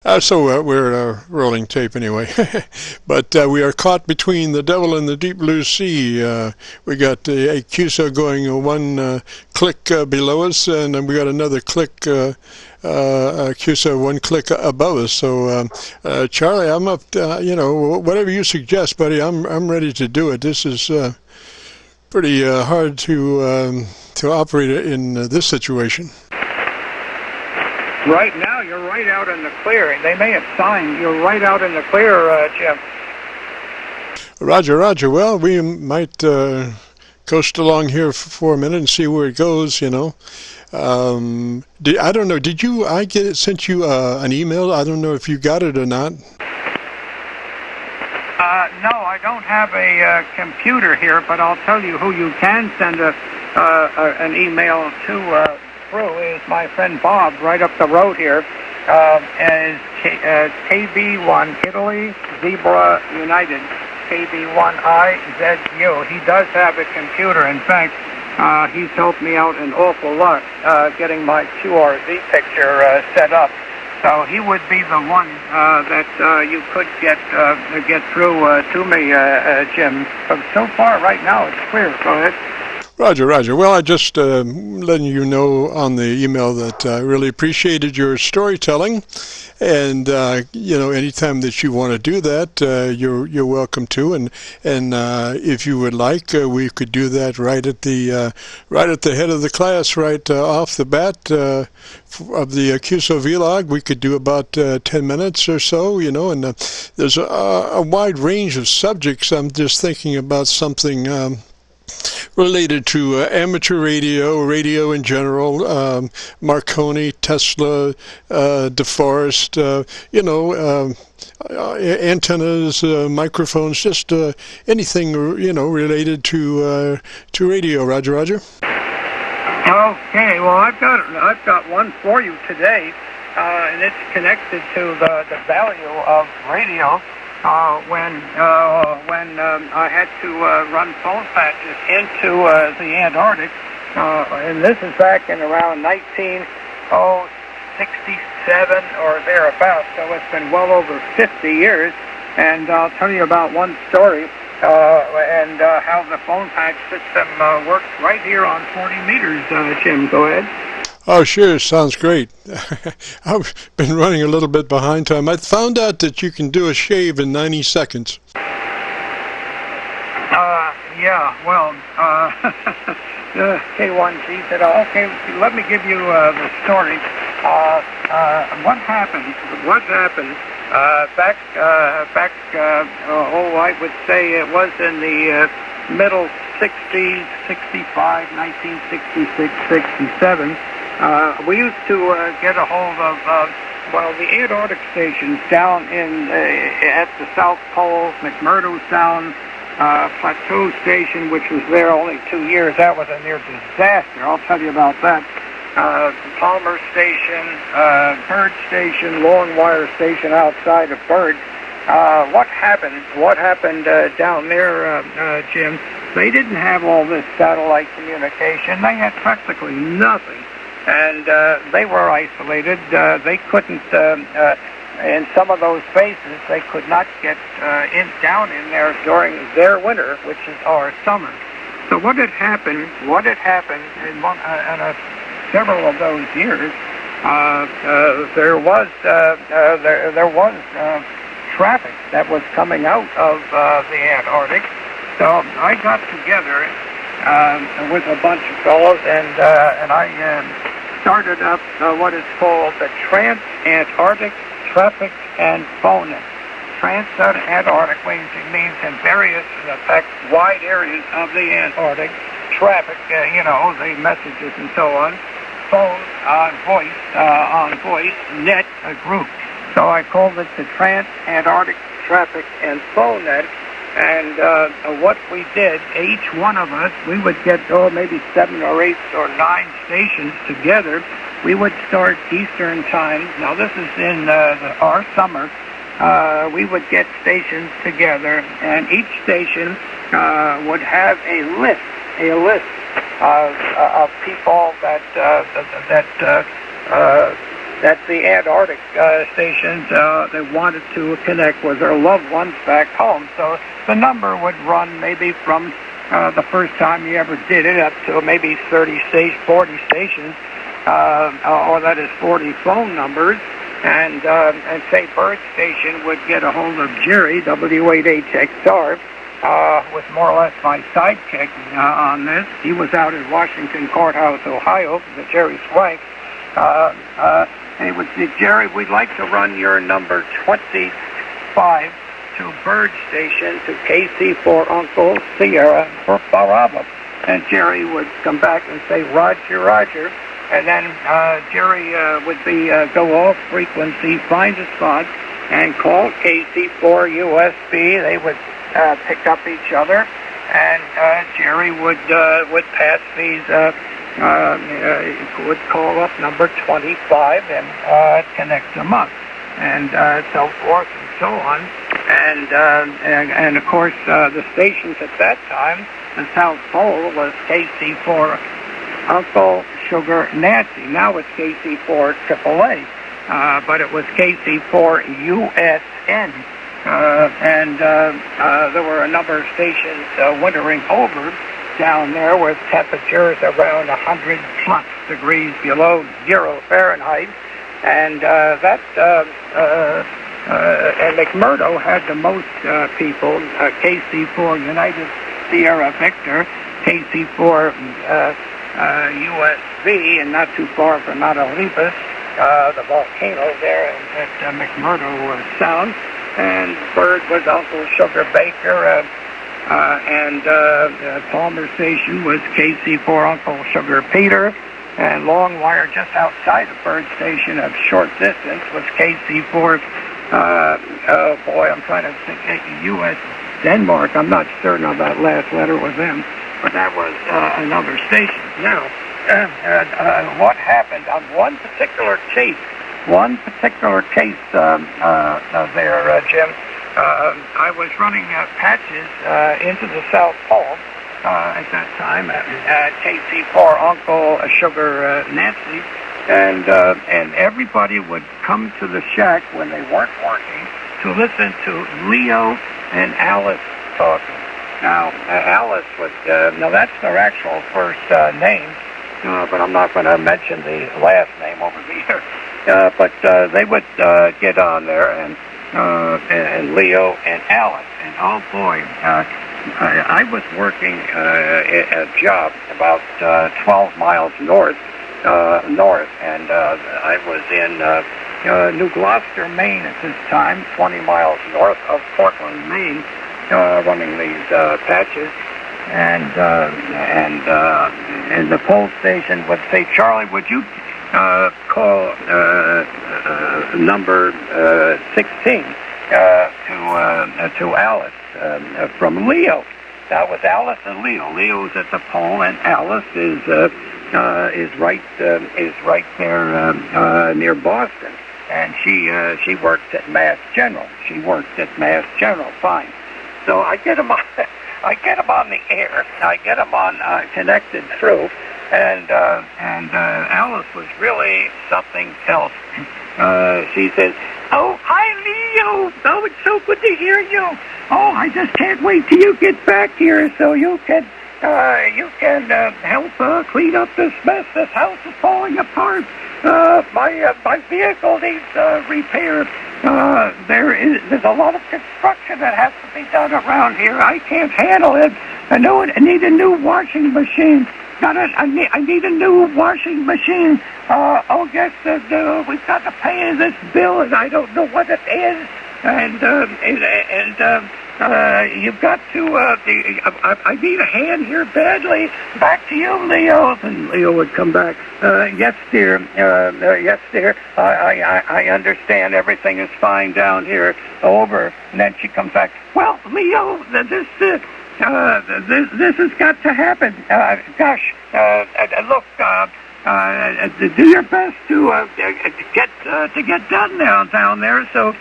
We're rolling tape anyway. But we are caught between the devil and the deep blue sea. We got a QSO going one click below us, and then we got another click, QSO one click above us. So, Charlie, I'm up, whatever you suggest, buddy, I'm ready to do it. This is pretty hard to operate in this situation. Right now, you're right out in the clear. They may have signed. You're right out in the clear, Jim. Roger, Roger. Well, we might coast along here for a minute and see where it goes, I don't know. Did you, sent you an email? I don't know if you got it or not. No, I don't have a computer here, but I'll tell you who you can send an email to. Through is my friend Bob right up the road here, as KB1 Italy Zebra United, KB1IZU. He does have a computer. In fact, he's helped me out an awful lot getting my QRZ picture set up. So he would be the one that you could get through to me, Jim. But so far, right now, it's clear. Go ahead. Roger, Roger. Well, I just letting you know on the email that I really appreciated your storytelling, and anytime that you want to do that, you're welcome to, and if you would like, we could do that right at the head of the class, right off the bat of the QSO-VLOG. We could do about 10 minutes or so, and there's a wide range of subjects. I'm just thinking about something related to amateur radio in general, Marconi, Tesla, DeForest, antennas, microphones, just anything related to radio. Roger, Roger. Okay, well, I've got one for you today, and it's connected to the value of radio. When I had to run phone patches into the Antarctic, and this is back in around 1967 or thereabouts, so it's been well over 50 years, and I'll tell you about one story, and how the phone patch system works right here on 40 meters, Jim. Go ahead. Oh, sure. Sounds great. I've been running a little bit behind time. I found out that you can do a shave in 90 seconds. Yeah, well, K1G said, okay, let me give you the story. What happened, I would say it was in the middle 60s, 65, 1966, 67. We used to get a hold of, the Antarctic stations down at the South Pole, McMurdo Sound, Plateau Station, which was there only 2 years. That was a near disaster. I'll tell you about that. Palmer Station, Bird Station, Long Wire Station outside of Bird. What happened down there, Jim? They didn't have all this satellite communication. They had practically nothing. And they were isolated. They couldn't, in some of those bases, they could not get down in there during their winter, which is our summer. So what had happened in several of those years, there was traffic that was coming out of the Antarctic. So I got together with a bunch of fellows, and I started up what is called the Trans-Antarctic Traffic and Phone Net. Trans-Antarctic means in various, in effect, wide areas of the Antarctic. Traffic, the messages and so on. Phone on voice, net, a group. So I called it the Trans-Antarctic Traffic and Phone Net. And what we did, each one of us, we would get, maybe 7 or 8 or 9 stations together. We would start Eastern time. Now, this is in our summer. We would get stations together, and each station would have a list of people that that the Antarctic stations they wanted to connect with their loved ones back home. So the number would run maybe from the first time you ever did it up to maybe 40 stations, or that is 40 phone numbers. And say Byrd Station would get a hold of Jerry, W8HXR, was more or less my sidekick on this. He was out in Washington Courthouse, Ohio, the Jerry Swank. And he would say, Jerry, we'd like to run your number 25 to Byrd Station to KC4 Uncle Sierra for Bravo. And Jerry would come back and say, Roger, Roger. And then Jerry would go off frequency, find a spot, and call KC4 USB. They would pick up each other, and Jerry would pass these, would call up number 25 and connect them up, and so forth and so on. And of course, the stations at that time, the South Pole was KC4 Uncle Sugar Nancy. Now it's KC4 AAA, but it was KC4 USN. And there were a number of stations wintering over down there with temperatures around 100 plus degrees below 0 Fahrenheit. And and McMurdo had the most people, KC4 United Sierra Victor, KC4 USV, and not too far from Nautilus, the volcano there at McMurdo Sound. And Byrd was Uncle Sugar Baker, and Palmer Station was KC4 Uncle Sugar Peter, and Longwire just outside of Byrd Station at short distance was KC4, oh boy, I'm trying to think, US Denmark. I'm not certain on that last letter was them, but that was another station. Now, what happened on one particular case there, Jim, I was running patches into the South Pole at that time at KC4 Uncle Sugar Nancy, and everybody would come to the shack when they weren't working to listen to Leo and Alice talking. Now, Alice was, now that's their actual first name, but I'm not going to mention the last name over here. But they would get on there, and Leo and Alice. And oh boy, I was working a job about 12 miles north, and I was in New Gloucester, Maine at this time, 20 miles north of Portland, Maine, running these patches. And the pole station would say, Charlie, would you call number 16 to Alice from Leo. That was Alice and Leo. Leo's at the pole, and Alice is right there near Boston. And she works at Mass General. Fine. So I get him on. I get him on the air. I get him on connected through. And Alice was really something else. She says, "Oh, hi, Leo. Oh, it's so good to hear you. Oh, I just can't wait till you get back here so you can help clean up this mess. This house is falling apart. My vehicle needs repair. There's a lot of construction that has to be done around here. I can't handle it. I need a new washing machine. I need a new washing machine. Yes, we've got to pay this bill, and I don't know what it is. And you've got to. I need a hand here badly. Back to you, Leo." And Leo would come back. Yes, dear. Yes, dear. I understand. Everything is fine down here. Over. And then she comes back. Well, Leo, this has got to happen. Gosh, look, do your best to get done down there, so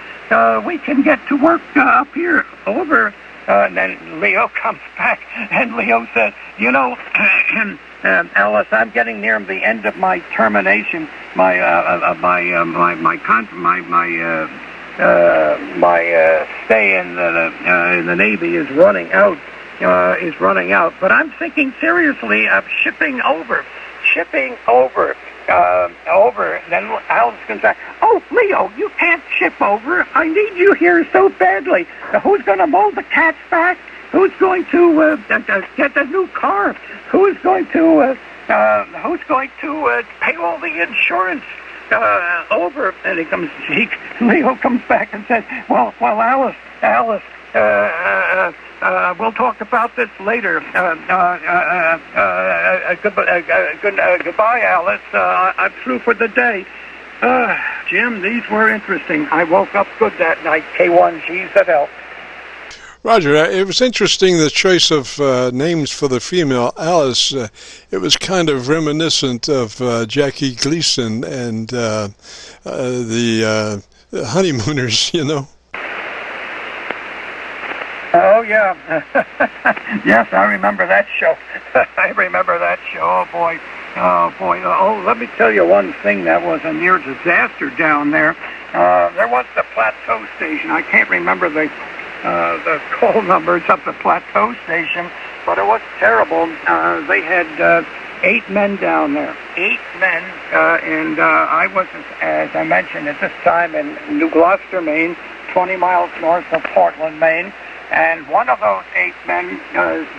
we can get to work up here. Over. And then Leo comes back, and Leo says, you know, Alice, I'm getting near the end of my termination. My stay in the Navy is running out. But I'm thinking seriously of shipping over. Then Alice comes back. Oh, Leo, you can't ship over. I need you here so badly. Who's going to mow the cats back? Who's going to get the new car? Who's going to pay all the insurance over? And Leo comes back and says, well, Alice, we'll talk about this later. Goodbye, Alice. I'm through for the day. Jim, these were interesting. I woke up good that night. K1GZL. Roger, it was interesting, the choice of names for the female, Alice. It was kind of reminiscent of Jackie Gleason and the Honeymooners, you know. Oh, yeah. Yes, I remember that show. Oh, boy. Oh, let me tell you one thing that was a near disaster down there. There was the Plateau Station. I can't remember the call numbers of the Plateau Station, but it was terrible. They had 8 men down there. 8 men, and I was, as I mentioned, at this time in New Gloucester, Maine, 20 miles north of Portland, Maine. And one of those 8 men,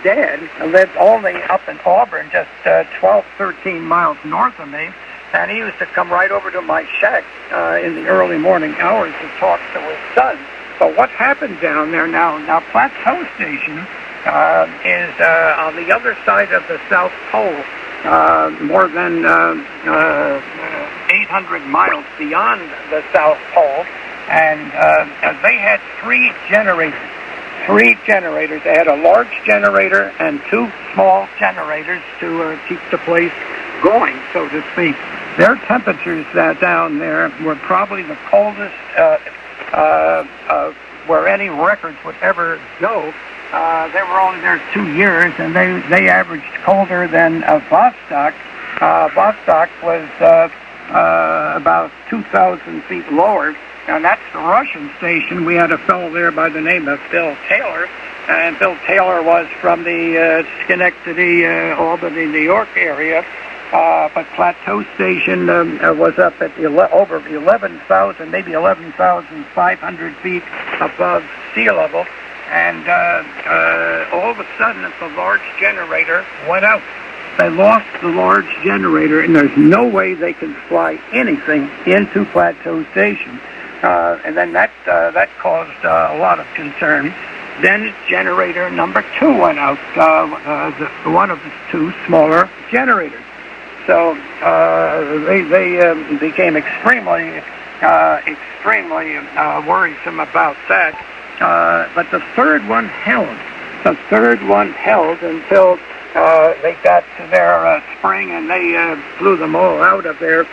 Dad, lived only up in Auburn, just 12, 13 miles north of me. And he used to come right over to my shack in the early morning hours to talk to his son. But what happened down there now Plateau Station is on the other side of the South Pole, more than 800 miles beyond the South Pole. And they had 3 generators. They had a large generator and 2 small generators to keep the place going, so to speak. Their temperatures down there were probably the coldest where any records would ever go. They were only there 2 years, and they averaged colder than Vostok. Vostok was about 2,000 feet lower. And that's the Russian station. We had a fellow there by the name of Bill Taylor, and Bill Taylor was from the Schenectady, Albany, New York area. But Plateau Station was up at over 11,000, maybe 11,500 feet above sea level. And all of a sudden, the large generator went out. They lost the large generator, and there's no way they can fly anything into Plateau Station. And then that caused a lot of concern. Then generator number 2 went out, one of the 2 smaller generators. So they became extremely worrisome about that. But the third one held. Until they got to their spring, and they flew them all out of there.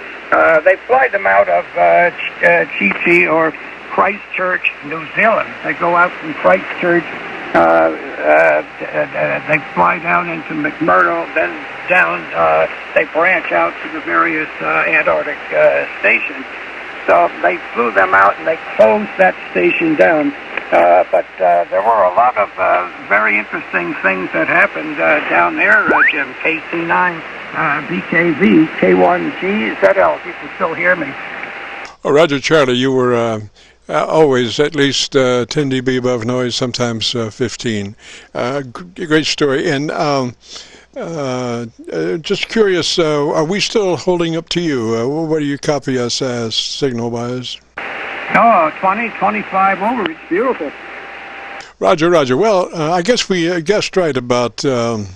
They fly them out of Chi-Chi or Christchurch, New Zealand. They go out from Christchurch. They fly down into McMurdo, then down. They branch out to the various Antarctic stations. So they flew them out, and they closed that station down. But there were a lot of very interesting things that happened down there, Jim. KC9VKV, K1GZL, if you can still hear me. Oh, Roger, Charlie, you were always at least 10 dB above noise, sometimes 15. Great story. And just curious, are we still holding up to you? What do you copy us as signal-wise? Oh, 20, 25 over. It's beautiful. Roger. Well, I guess we guessed right about the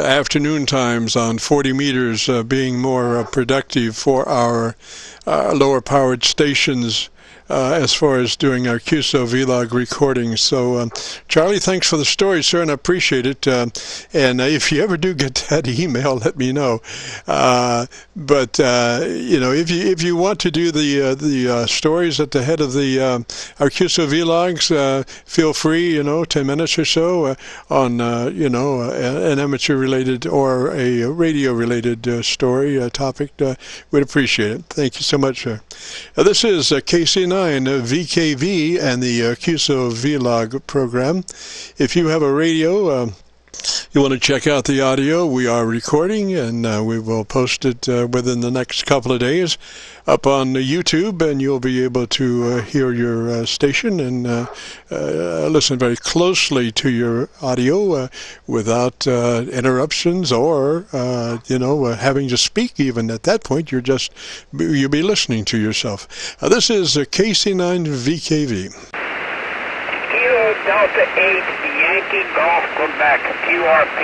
afternoon times on 40 meters being more productive for our lower-powered stations as far as doing our QSO vlog recordings. So, Charlie, thanks for the story, sir, and I appreciate it. And if you ever do get that email, let me know. But you know, if you want to do the stories at the head of the our QSO vlogs, feel free. You know, 10 minutes or so on you know, an amateur-related or a radio-related story topic. We'd appreciate it. Thank you so much, sir. This is KC9VKV and the QSO vlog program. If you have a radio, you want to check out the audio, we are recording, and we will post it within the next couple of days up on YouTube, and you'll be able to hear your station and listen very closely to your audio without interruptions or you know, having to speak. Even at that point, you'll be listening to yourself. This is KC9VKV. Kilo Delta 8, Yankee Golf, Quebec, QRP.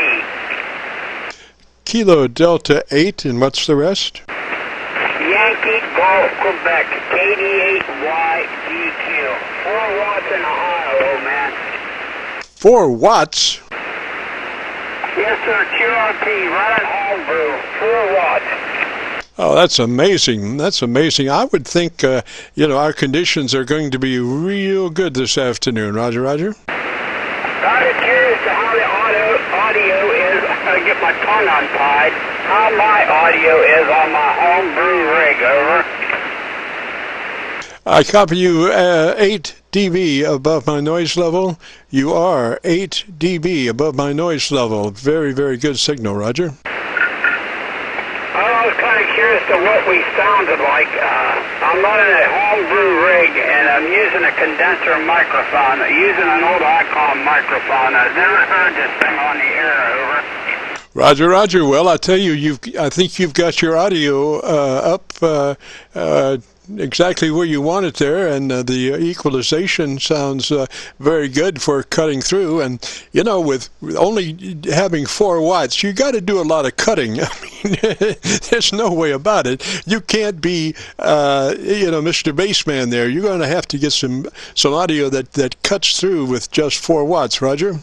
Kilo Delta 8, and what's the rest? Yankee Golf, Quebec, KD8YGQ. 4 watts in Ohio, old man. 4 watts? Yes, sir, QRP, right on homebrew, 4 watts. Oh, that's amazing. That's amazing. I would think, you know, our conditions are going to be real good this afternoon. Roger, roger. I'm curious to how the audio is. I get my tongue untied. How my audio is on my homebrew rig, over. I copy you 8 dB above my noise level. You are 8 dB above my noise level. Very, very good signal, Roger. I was kind of curious to what we sounded like. I'm running a homebrew rig, and I'm using a condenser microphone. Using an old Icom microphone. I've never heard this thing on the air, over. Roger, roger. Well, I tell you, I think you've got your audio up exactly where you want it there, and the equalization sounds very good for cutting through. And you know, with only having 4 watts, you got to do a lot of cutting. I mean, there's no way about it. You can't be, you know, Mr. Bassman there. You're going to have to get some audio that cuts through with just 4 watts. Roger.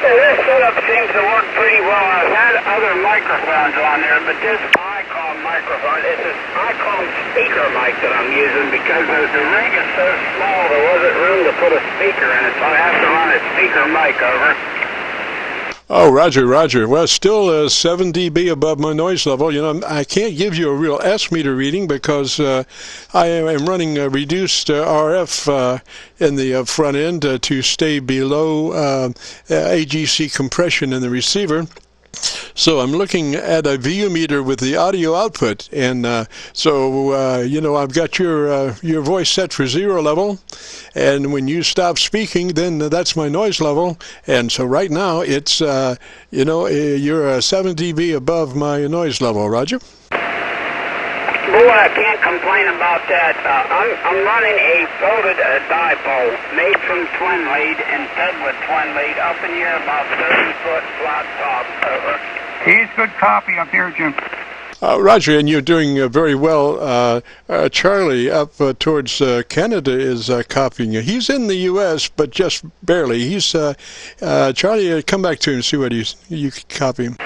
This setup seems to work pretty well. I've had other microphones on there, but this Icom microphone, it's an Icom speaker mic that I'm using because the rig is so small there wasn't room to put a speaker in it, so I have to run a speaker mic, over. Oh, roger, roger. Well, still 7 dB above my noise level. You know, I can't give you a real S-meter reading because I am running a reduced RF in the front end to stay below AGC compression in the receiver. So I'm looking at a VU meter with the audio output, and so you know, I've got your voice set for 0 level, and when you stop speaking, then that's my noise level. And so right now it's you know, you're 7 dB above my noise level. Roger. Boy, I can't complain about that. I'm running a folded dipole made from twin lead and fed with twin lead up in here about 30-foot flat top, over. He's good copy up here, Jim. Roger, and you're doing very well. Charlie up towards Canada is copying you. He's in the U.S., but just barely. He's Charlie, come back to him and see what you can copy him.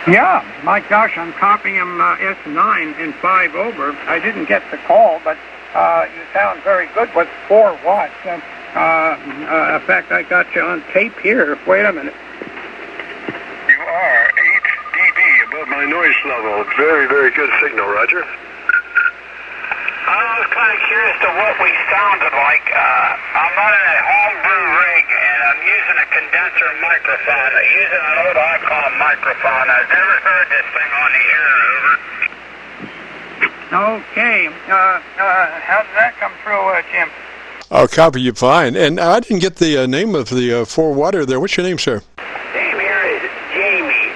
Yeah, my gosh, I'm copying him S9 in 5 over. I didn't get the call, but you sound very good with 4 watts. In fact, I got you on tape here. Wait a minute. You are 8 dB above my noise level. Very, very good signal, Roger. I was kind of curious to what we sounded like. I'm running a homebrew rig, and I'm using a condenser microphone. I'm using an old Icom microphone. I've never heard this thing on the air, over. Okay. How did that come through, Jim? Oh, copy you fine. And I didn't get the name of the 4-watter there. What's your name, sir? Name here is Jamie.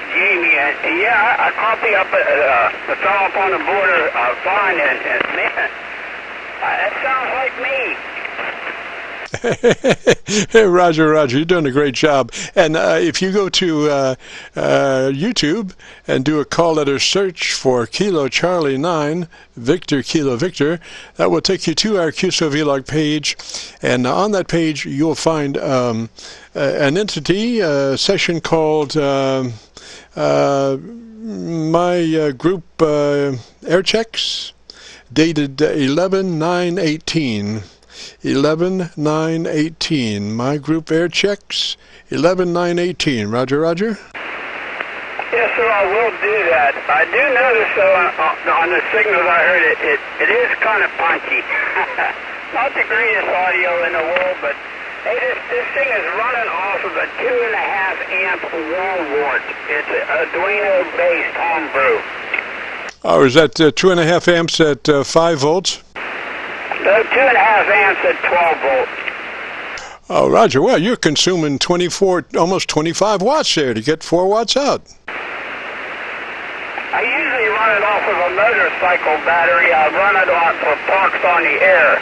Yeah, I copy up the fellow up on the border fine, and man, that sounds like me. Roger, Roger, you're doing a great job. And if you go to YouTube and do a call letter search for Kilo Charlie 9, Victor Kilo Victor, that will take you to our QSO vlog page. And on that page, you'll find an entity, a session called my group Airchecks, dated 11/9/18. 11/9/18. My group Airchecks, 11/9/18. Roger, Roger. Yes, sir, I will do that. I do notice, on the signals I heard, it is kind of punchy. Not the greatest audio in the world, but hey, this thing is running off of a 2.5 amp wall wart. It's a Arduino-based homebrew. Oh, is that 2.5 amps at 5 volts? No, 2.5 amps at 12 volts. Oh, Roger. Well, you're consuming 24, almost 25 watts there to get 4 watts out. I usually run it off of a motorcycle battery. I run it on for parks on the air.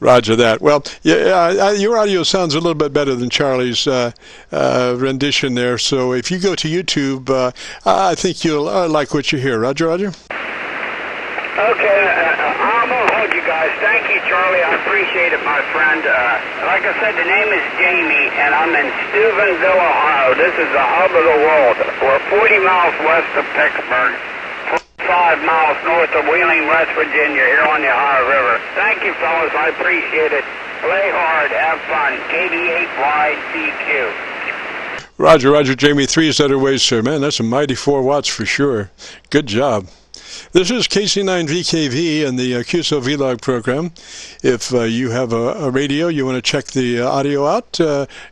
Roger that. Well, yeah, your audio sounds a little bit better than Charlie's rendition there. So if you go to YouTube, I think you'll like what you hear. Roger, Roger. Okay, I'm going to hold you guys. Thank you, Charlie. I appreciate it, my friend. Like I said, the name is Jamie, and I'm in Steubenville, Ohio. This is the hub of the world. We're 40 miles west of Pittsburgh, 5 miles north of Wheeling, West Virginia, here on the Ohio River. Thank you, fellas. I appreciate it. Play hard. Have fun. KB8YDQ. Roger, Roger, Jamie. 3 is better ways, sir. Man, that's a mighty 4 watts for sure. Good job. This is KC9VKV and the QSO vlog program. If you have a radio, you want to check the audio out,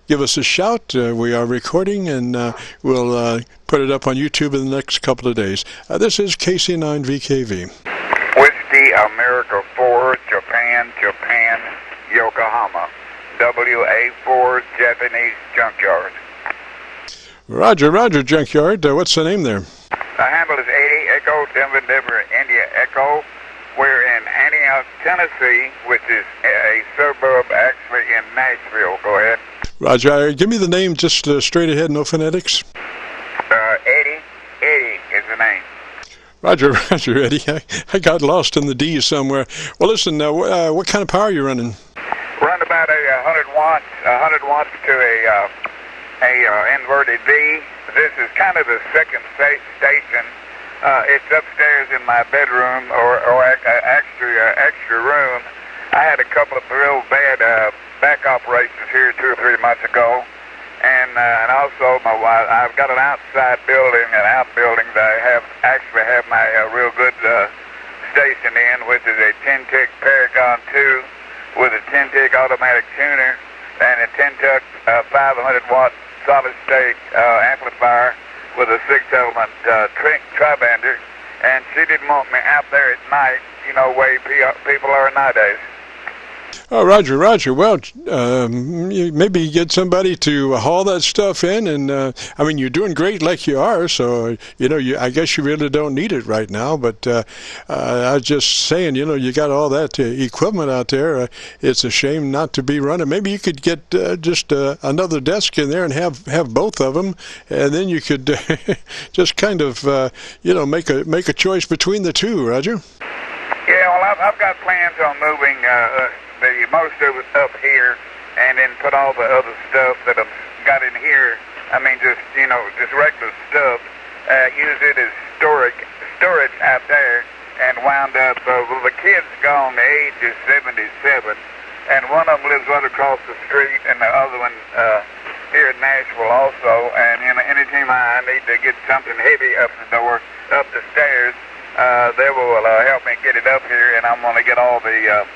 give us a shout. We are recording, and we'll put it up on YouTube in the next couple of days. This is KC9VKV. Whiskey America 4, Japan, Yokohama. WA4 Japanese Junkyard. Roger, Roger, Junkyard. What's the name there? The handle is 80 Echo Denver India Echo. We're in Antioch, Tennessee, which is a suburb actually in Nashville. Go ahead. Roger, give me the name just straight ahead, no phonetics. Eddie is the name. Roger, Roger, Eddie. I got lost in the D somewhere. Well, listen, what kind of power are you running? Run about 100 watts to a inverted V. This is kind of the second station. It's upstairs in my bedroom, or extra room. I had a couple of real bad back operations here 2 or 3 months ago, and also I've got an outside building, an outbuilding that I actually have my real good station in, which is a 10-tick Paragon 2 with a 10-tick automatic tuner and a 10-tick 500-watt solid-state amplifier with a 6-element tri-bander, and she didn't want me out there at night, you know, way people are nowadays. Oh, Roger, Roger. Well, maybe get somebody to haul that stuff in, and I mean, you're doing great like you are, so you know, I guess you really don't need it right now. But I was just saying, you know, you got all that equipment out there. It's a shame not to be running. Maybe you could get just another desk in there and have both of them, and then you could just kind of you know, make a choice between the two. Roger. Yeah, well, I've got plans on moving the most of it up here, and then put all the other stuff that I've got in here. I mean, just, you know, just regular stuff. Use it as storage out there, and wound up. Well, the kid's gone. The age is 77, and one of them lives right across the street, and the other one here in Nashville also. And you know, anytime I need to get something heavy up the stairs, they will help me get it up here, and I'm going to get all the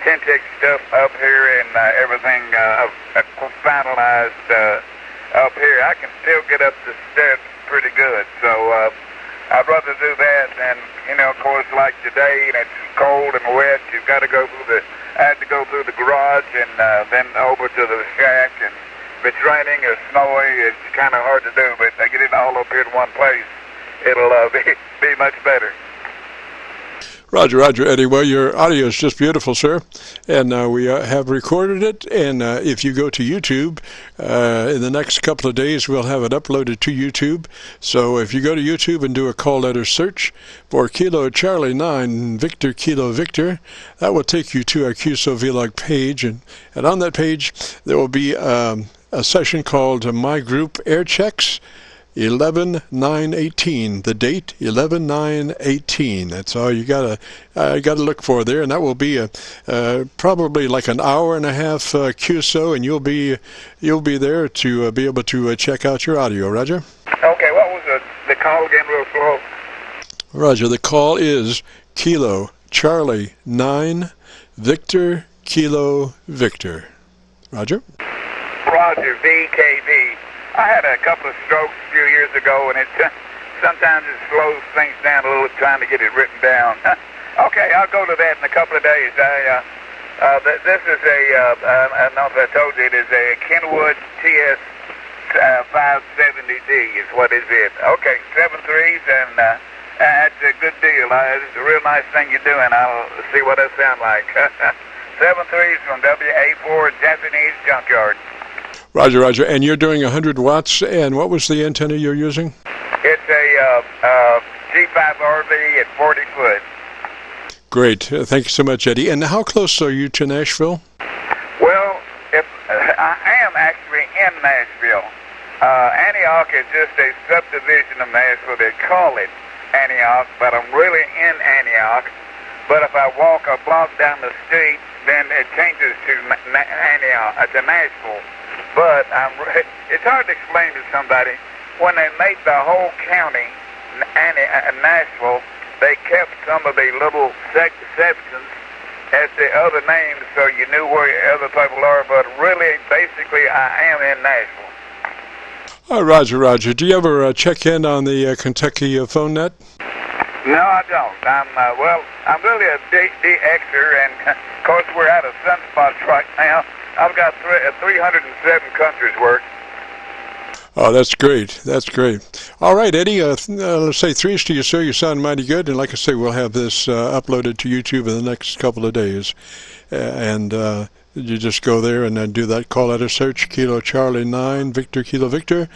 10-tick stuff up here and everything finalized up here. I can still get up the steps pretty good, so I'd rather do that than, you know, of course, like today, and it's cold and wet. You've got to go through I had to go through the garage and then over to the shack, and if it's raining or snowy, it's kind of hard to do, but if I get it all up here in one place, it'll be much better. Roger, Roger, Eddie. Well, your audio is just beautiful, sir, and we have recorded it. And if you go to YouTube, in the next couple of days, we'll have it uploaded to YouTube. So if you go to YouTube and do a call letter search for Kilo Charlie 9 Victor Kilo Victor, that will take you to our QSO Vlog page, and on that page there will be a session called My Group Airchecks 11/9/18. The date 11/9/18. That's all you gotta look for there, and that will be probably like an hour and a half QSO, and you'll be there to be able to check out your audio. Roger. Okay, what was the call again, real slow? Roger. The call is Kilo Charlie 9 Victor Kilo Victor. Roger. Roger, VKV. I had a couple of strokes a few years ago, and sometimes it slows things down a little trying to get it written down. Okay, I'll go to that in a couple of days. This is I don't know if I told you, it is a Kenwood TS 570D is what is it. Okay, 7 threes, and that's a good deal. It's a real nice thing you're doing. I'll see what that sound like. 7 threes from WA4 Japanese Junkyard. Roger, Roger. And you're doing 100 watts, and what was the antenna you're using? It's a G5RV at 40 foot. Great. Thank you so much, Eddie. And how close are you to Nashville? Well, I am actually in Nashville. Antioch is just a subdivision of Nashville. They call it Antioch, but I'm really in Antioch. But if I walk a block down the street, then it changes to Antioch, to Nashville. But it's hard to explain to somebody. When they made the whole county Nashville, they kept some of the little sections as the other names, so you knew where other people are. But really, basically, I am in Nashville. Oh, Roger, Roger. Do you ever check in on the Kentucky phone net? No, I don't. I'm really a DXer, and of course we're out of sunspots right now. I've got 307 countries worth. Oh, that's great. That's great. All right, Eddie, let's say threes to you, sir. You sound mighty good. And like I say, we'll have this uploaded to YouTube in the next couple of days. And you just go there and then do that call letter search, Kilo Charlie 9, Victor Kilo Victor.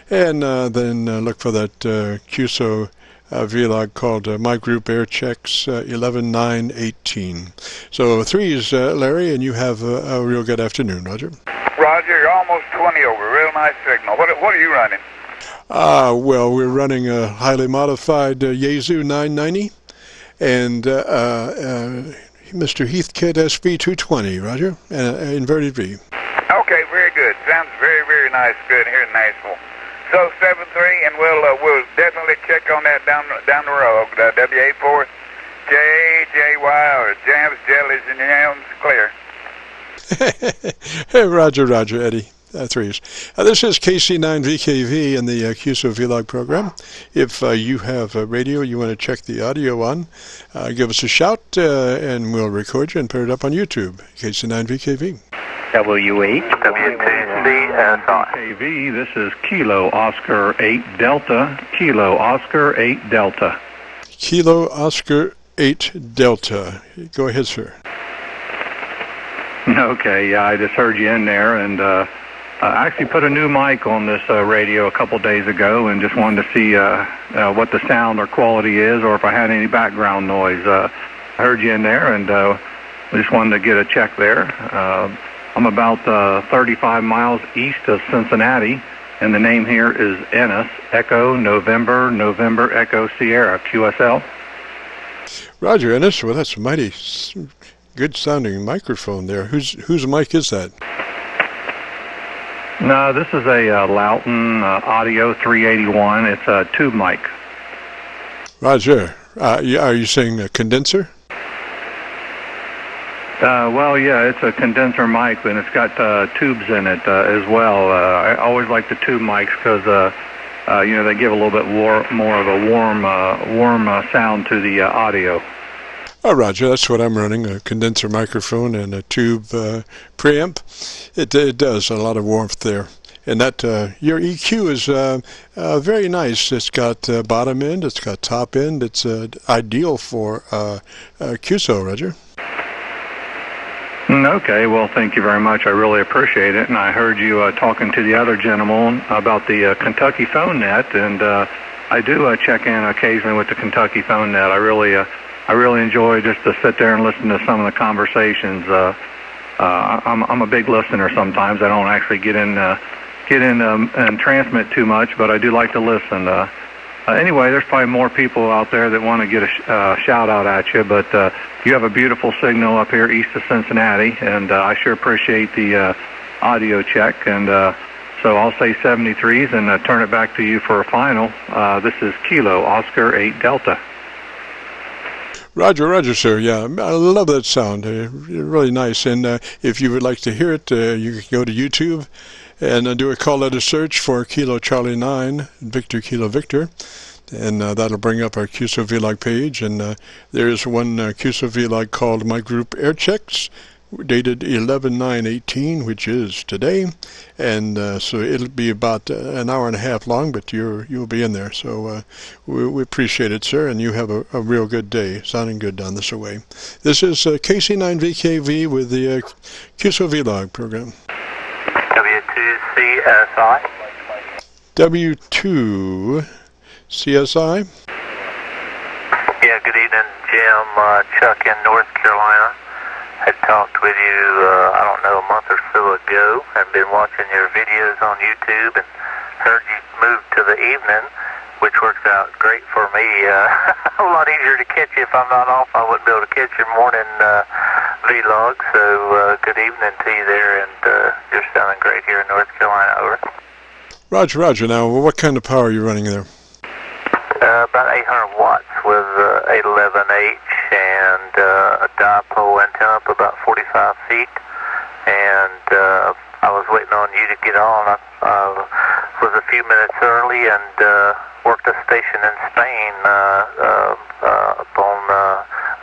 And then look for that QSO vlog called My Group Airchecks 11/9/18. So threes, Larry, and you have a real good afternoon, Roger. Roger, you're almost 20 over. Real nice signal. What are you running? Well, we're running a highly modified Yaesu 990 and Mr. Heathkit SB220, Roger, inverted V. Okay, very good. Sounds very, very nice. Good here in Nashville. So 7-3, and we'll definitely check on that down the road. WA4 JJY or Jams, Jellies, and Yams clear. Hey, Roger, Roger, Eddie. Threes. This is KC9VKV in the QSO Vlog program. If you have a radio you want to check the audio on, give us a shout and we'll record you and put it up on YouTube. KC9VKV. WTCSI. This is Kilo Oscar 8 Delta. Kilo Oscar 8 Delta. Kilo Oscar 8 Delta. Go ahead, sir. Okay, yeah, I just heard you in there, and I actually put a new mic on this radio a couple days ago and just wanted to see what the sound or quality is, or if I had any background noise. I heard you in there, and just wanted to get a check there. I'm about 35 miles east of Cincinnati, and the name here is Ennis, Echo, November, November, Echo, Sierra, QSL. Roger, Ennis. Well, that's a mighty good-sounding microphone there. Whose mic is that? No, this is a Loughton Audio 381. It's a tube mic. Roger. Are you saying a condenser? Well, yeah, it's a condenser mic, and it's got tubes in it as well. I always like the tube mics because, they give a little bit more of a warm sound to the audio. Oh, Roger, that's what I'm running, a condenser microphone and a tube preamp. It does a lot of warmth there. And that your EQ is very nice. It's got bottom end, it's got top end. It's ideal for QSO, Roger. Okay, well, thank you very much. I really appreciate it. And I heard you talking to the other gentleman about the Kentucky phone net, and I do check in occasionally with the Kentucky phone net. I really enjoy just to sit there and listen to some of the conversations. I'm a big listener sometimes. I don't actually get in and transmit too much, but I do like to listen. Anyway, there's probably more people out there that want to get a shout out at you, but you have a beautiful signal up here east of Cincinnati, and I sure appreciate the audio check. And so I'll say 73s and turn it back to you for a final. This is Kilo Oscar 8 Delta. Roger, sir. Yeah, I love that sound. Really nice. And if you would like to hear it, you can go to YouTube and do a call letter search for Kilo Charlie 9, Victor Kilo Victor, and that'll bring up our QSO vlog page. And there is one QSO vlog called My Group Airchecks, dated 11/9/18, which is today, and so it'll be about an hour and a half long, but you'll be in there. So we appreciate it, sir, and you have a real good day. Sounding good down this way. This is KC9VKV with the QSO vlog program. W2CSI. W2CSI. Yeah, good evening, Jim. Chuck in North Carolina. I talked with you, I don't know, a month or so ago, and been watching your videos on YouTube, and heard you moved to the evening, which works out great for me. A lot easier to catch you if I'm not off. I wouldn't be able to catch your morning vlog, so good evening to you there, and you're sounding great here in North Carolina, over. Roger. Now, what kind of power are you running there? About 800 watts with 811H and a dipole antenna up about 45 feet. And I was waiting on you to get on. I was a few minutes early and worked a station in Spain up on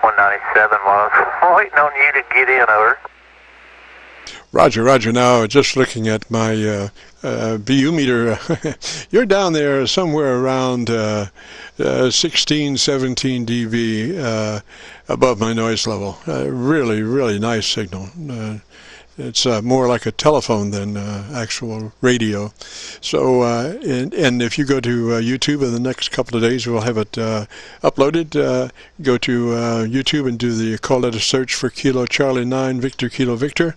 197 while I was waiting on you to get in, over. Roger. Now, just looking at my BU meter, you're down there somewhere around 16, 17 dB above my noise level. Really nice signal. It's more like a telephone than actual radio. So, and if you go to YouTube in the next couple of days, we'll have it uploaded. Go to YouTube and do the call letter search for Kilo Charlie 9 Victor Kilo Victor,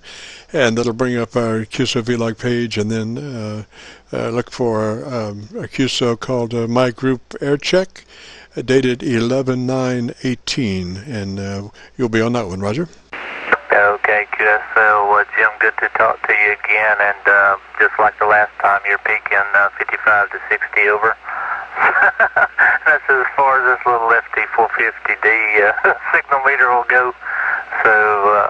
and that'll bring up our QSO vlog page. And then look for a QSO called My Group Aircheck, dated 11/9/18, and you'll be on that one, Roger. Okay, QSO, Jim, good to talk to you again, and just like the last time, you're peaking 55 to 60, over. That's as far as this little lefty 450D signal meter will go, so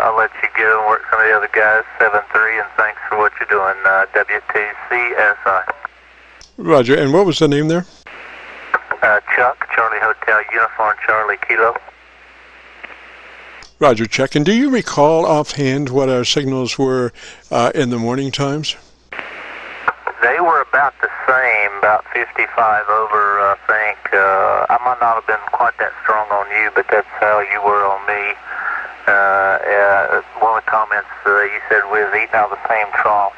I'll let you go and work some of the other guys, 7-3, and thanks for what you're doing, W2CSI. Roger, and what was the name there? Chuck, Charlie Hotel Uniform Charlie Kilo. Roger, Chuck. And do you recall offhand what our signals were in the morning times? They were about the same, about 55 over, I think. I might not have been quite that strong on you, but that's how you were on me. One of the comments you said we was eating out of the same trough,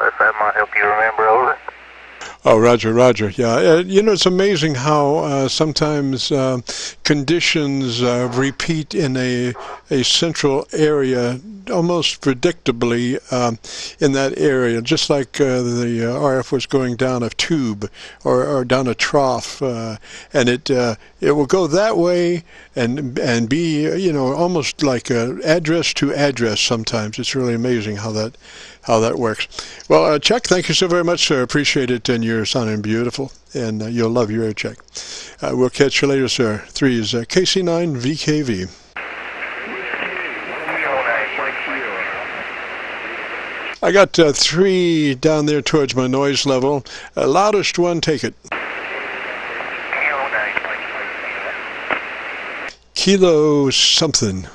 if that might help you remember, over. Oh, Roger. Yeah, you know, it's amazing how sometimes conditions repeat in a central area almost predictably in that area, just like the RF was going down a tube or down a trough, and it will go that way and be, you know, almost like address to address sometimes. It's really amazing how that works. Well, Chuck, thank you so very much, sir. Appreciate it, and you're sounding beautiful, and you'll love your Aircheck. We'll catch you later, sir. 3 is KC9VKV. I got 3 down there towards my noise level. Loudest one, take it. Kilo something.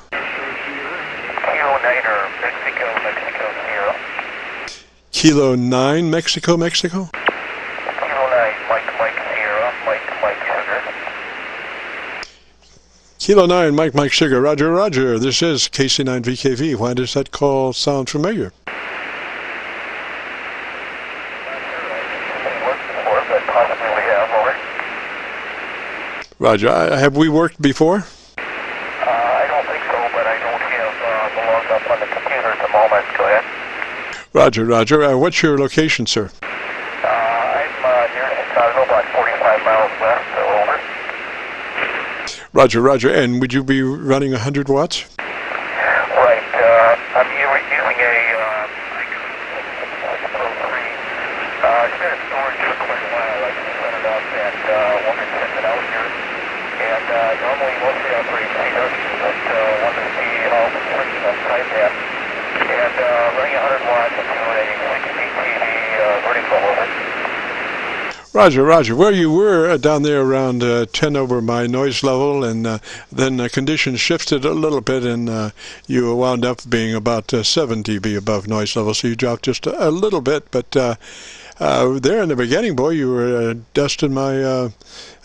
Kilo 9, Mexico, Mexico. Kilo 9, Mike Sierra, Mike Sugar. Kilo 9, Mike Sugar. Roger, Roger. This is KC9VKV. Why does that call sound familiar? Roger. Have we worked before? I don't think so, but I don't have the log up on the computer at the moment. Go ahead. Roger, Roger. What's your location, sir? I'm near Chicago, about 45 miles west, over. Roger, Roger. And would you be running 100 watts? Right. I'm using a Pro 3. It's been in storage for quite a while. I just set it up and wanted to test it out here. And normally mostly I operate CW, but wanted to see how it's working outside that. And running 100 watts into a 60 TV vertical, over. Roger, Roger. Well, you were down there around 10 over my noise level, and then conditions shifted a little bit, and you wound up being about 7 dB above noise level, so you dropped just a little bit. But there in the beginning, boy, you were dusting my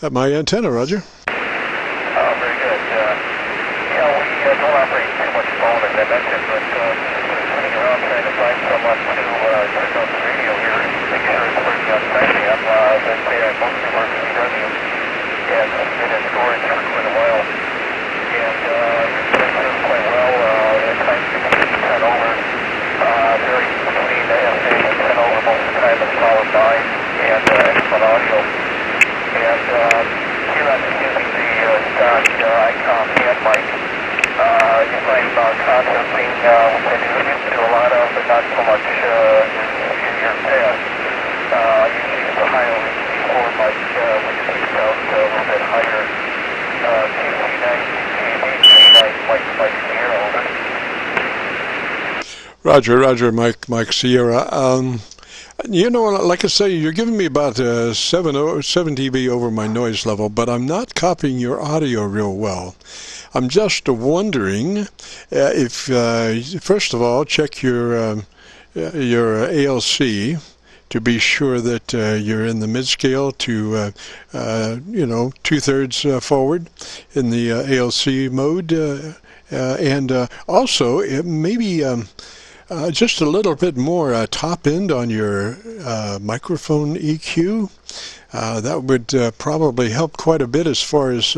my antenna, Roger. Very good. We don't operate too much phone, as I mentioned, but just sitting around trying to find someone to check out the radio here and make sure it's working outside me. As I say, I mostly work CW, and it's been in storage for quite a while. And it's been doing quite well. At times between 10 over, varies between SA and 10 over most of the time, and powered 9 and excellent audio. And here I'm just using the stock ICOM hand mic. If I'm processing, which I used to do a lot of, but not so much in years past. I usually use the higher C4 mic, which picks out a little bit higher. KC9VKV, Mike Sierra, over. Roger, Roger, Mike Sierra. You know, like I say, you're giving me about 7 dB over my noise level, but I'm not copying your audio real well. I'm just wondering if, first of all, check your ALC to be sure that you're in the mid-scale to, you know, 2/3 forward in the ALC mode, and also maybe just a little bit more top end on your microphone EQ. That would probably help quite a bit as far as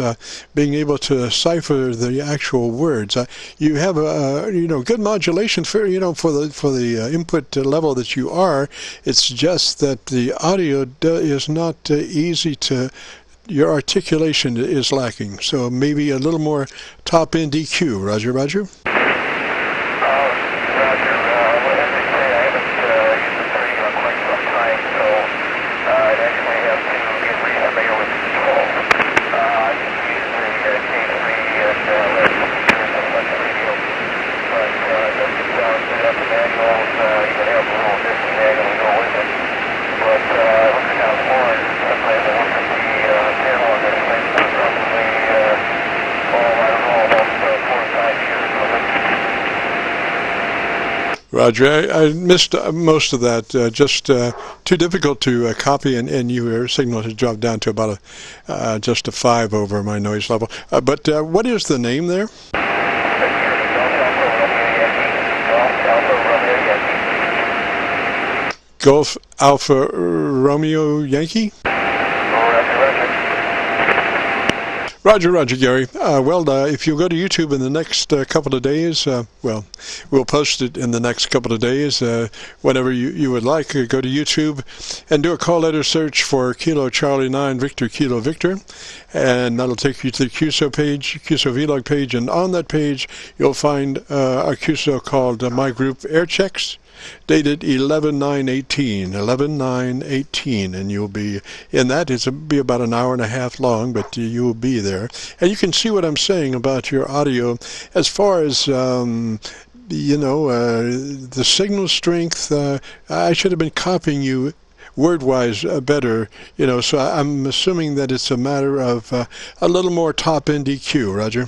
being able to cipher the actual words. You have a you know, good modulation for, you know, for the input level that you are. It's just that the audio is not easy to. Your articulation is lacking, so maybe a little more top end EQ. Roger, Roger. Roger, I missed most of that. Just too difficult to copy, and your signal has dropped down to about just a 5 over my noise level. But what is the name there? Golf Alpha Romeo Yankee? Roger, Roger, Gary. If you go to YouTube in the next couple of days, well, we'll post it in the next couple of days. Whenever you would like, go to YouTube and do a call letter search for Kilo Charlie 9 Victor Kilo Victor, and that'll take you to the QSO page, QSO Vlog page, and on that page you'll find a QSO called My Group Airchecks, dated 11/9/18, 11/9/18, and you'll be in that. It'll be about an hour and a half long, but you will be there, and you can see what I'm saying about your audio as far as you know, the signal strength. I should have been copying you word-wise better, you know, so I'm assuming that it's a matter of a little more top-end EQ. Roger.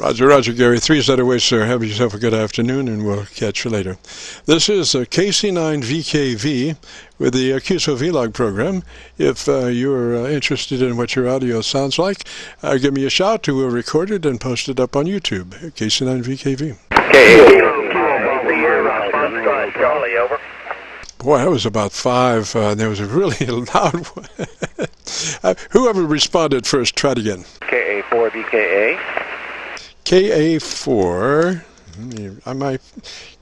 Roger, Roger, Gary. 3's that away, sir. Have yourself a good afternoon, and we'll catch you later. This is KC9VKV with the QSO-VLOG program. If you're interested in what your audio sounds like, give me a shout. We'll record it and post it up on YouTube. KC9VKV. CHARLEY, over. Boy, that was about 5. There was a really loud one. Whoever responded first, try it again. KA4BKA. KA4. I might.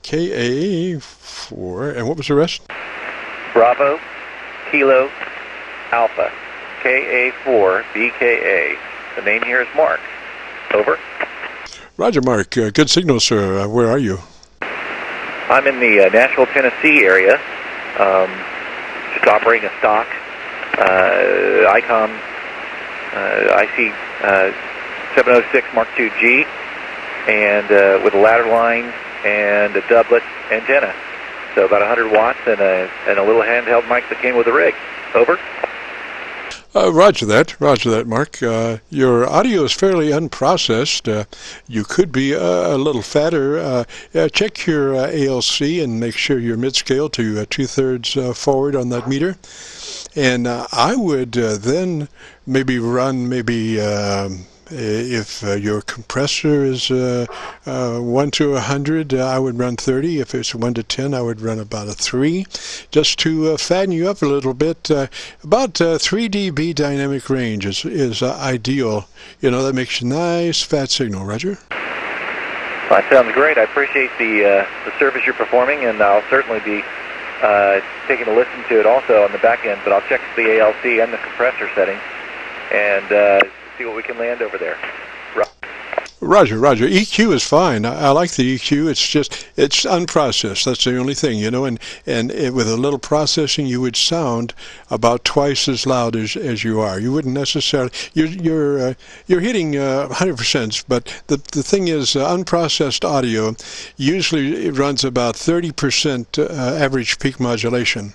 KA4. And what was the rest? Bravo, Kilo, Alpha. KA4BKA. The name here is Mark. Over. Roger, Mark. Good signal, sir. Where are you? I'm in the Nashville, Tennessee area. Just operating a stock ICOM IC 706 Mark II-G, and with a ladder line and a doublet antenna. So about 100 watts and a little handheld mic that came with the rig. Over. Roger that, Mark. Your audio is fairly unprocessed. You could be a little fatter. Check your ALC and make sure you're mid-scale to 2/3 forward on that meter. And I would then maybe run if your compressor is 1 to 100, I would run 30. If it's 1 to 10, I would run about a 3, just to fatten you up a little bit. About 3 dB dynamic range is ideal. You know, that makes a nice fat signal. Roger? Well, that sounds great. I appreciate the service you're performing, and I'll certainly be taking a listen to it also on the back end, but I'll check the ALC and the compressor settings and see what we can land over there. Roger. EQ is fine. I like the EQ. It's unprocessed. That's the only thing, you know. And with a little processing, you would sound about twice as loud as you are. You wouldn't necessarily. You're hitting 100%. But the thing is, unprocessed audio usually runs about 30% average peak modulation.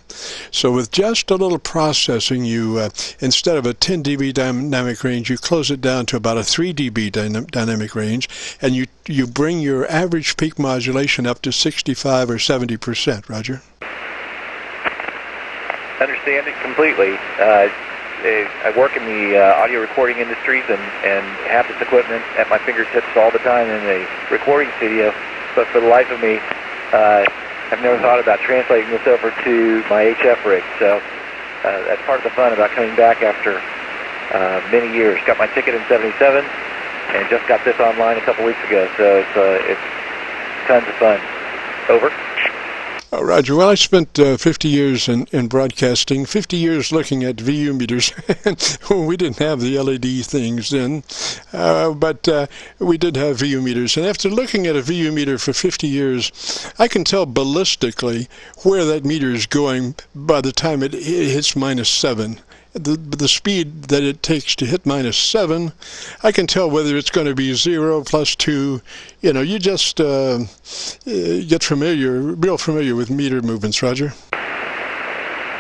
So with just a little processing, you instead of a 10 dB dynamic range, you close it down to about a 3 dB dynamic range, and you bring your average peak modulation up to 65 or 70%. Roger? Understand it completely. I work in the audio recording industries and have this equipment at my fingertips all the time in a recording studio, but for the life of me, I've never thought about translating this over to my HF rig. So that's part of the fun about coming back after many years. Got my ticket in '77. And just got this online a couple weeks ago, so it's tons of fun. Over. Roger. Well, I spent 50 years in broadcasting, 50 years looking at VU meters. We didn't have the LED things then, but we did have VU meters. And after looking at a VU meter for 50 years, I can tell ballistically where that meter is going by the time it hits -7. The speed that it takes to hit -7, I can tell whether it's going to be 0, +2. You know, you just get real familiar with meter movements. Roger?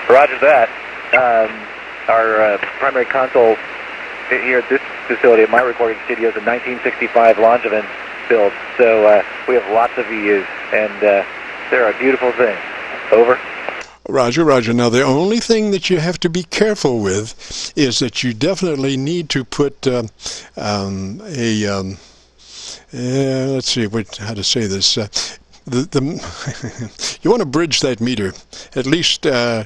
Roger that. Our primary console here at this facility, at my recording studio, is a 1965 Longevin build. So we have lots of VUs, and they're a beautiful thing. Over. Roger. Now, the only thing that you have to be careful with is that you definitely need to put let's see how to say this. You want to bridge that meter, at least by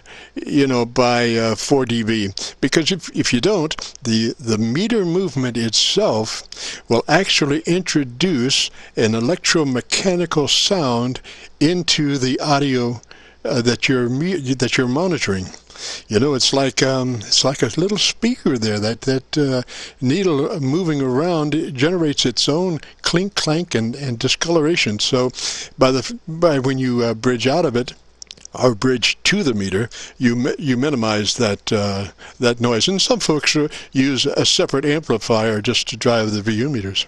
4 dB, because if you don't, the meter movement itself will actually introduce an electromechanical sound into the audio that you're monitoring. You know, it's like a little speaker there. That needle moving around generates its own clink, clank, and discoloration. So, when you bridge out of it, or bridge to the meter, you minimize that noise. And some folks use a separate amplifier just to drive the VU meters.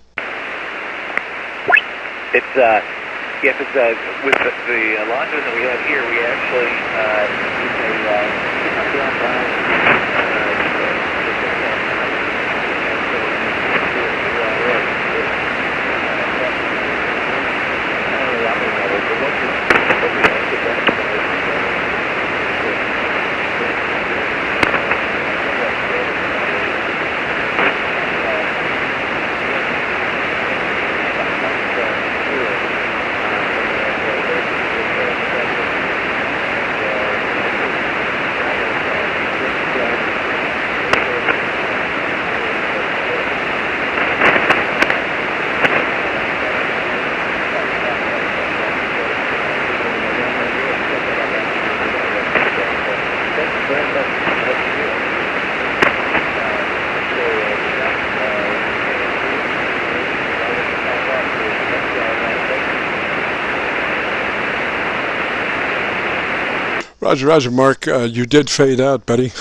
Yes, it's with the Longevin that we have here, we actually Roger, Mark, you did fade out, buddy.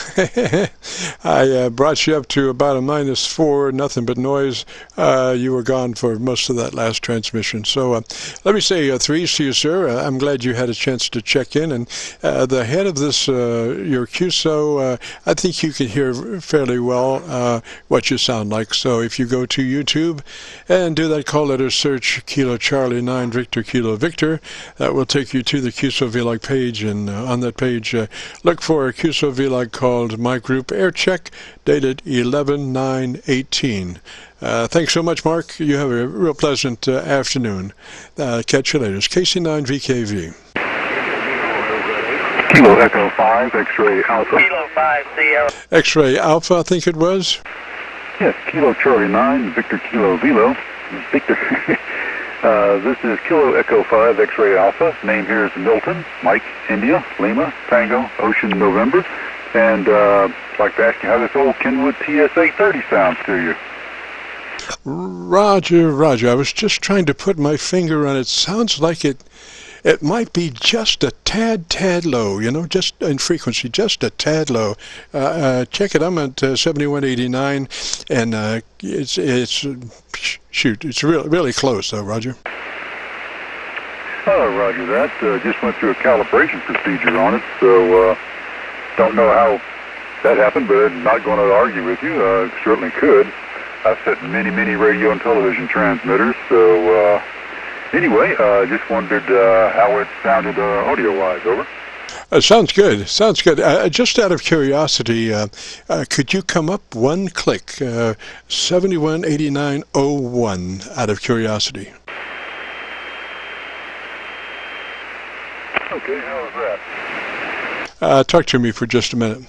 I brought you up to about a -4, nothing but noise. You were gone for most of that last transmission. So let me say threes to you, sir. I'm glad you had a chance to check in. And the head of this, your QSO, I think you can hear fairly well what you sound like. So if you go to YouTube and do that call letter search, Kilo Charlie 9 Victor Kilo Victor, that will take you to the QSO-VLOG page. And on that page, look for a QSO-VLOG called My Group Aircheck, dated 11/9/18. Thanks so much, Mark. You have a real pleasant afternoon. Catch you later. It's KC9VKV. Kilo Echo 5, X-Ray Alpha. Kilo 5, Sierra. X-Ray Alpha, I think it was. Yes, Kilo Charlie 9, Victor Kilo Velo. Victor. This is Kilo Echo 5, X-Ray Alpha. Name here is Milton, Mike, India, Lima, Tango, Ocean, November. And I'd like to ask you how this old Kenwood TS-830 sounds to you. Roger. I was just trying to put my finger on it. Sounds like it might be just a tad low, just in frequency, just a tad low. Check it. I'm at 7189, and it's really close, though, Roger. Oh, Roger that. Just went through a calibration procedure on it, so don't know how that happened, but I'm not going to argue with you. Certainly could. I've set many radio and television transmitters, so anyway, just wondered how it sounded audio-wise. Over. Sounds good. Just out of curiosity, could you come up one click, 718901, out of curiosity? Okay, how was that? Talk to me for just a minute.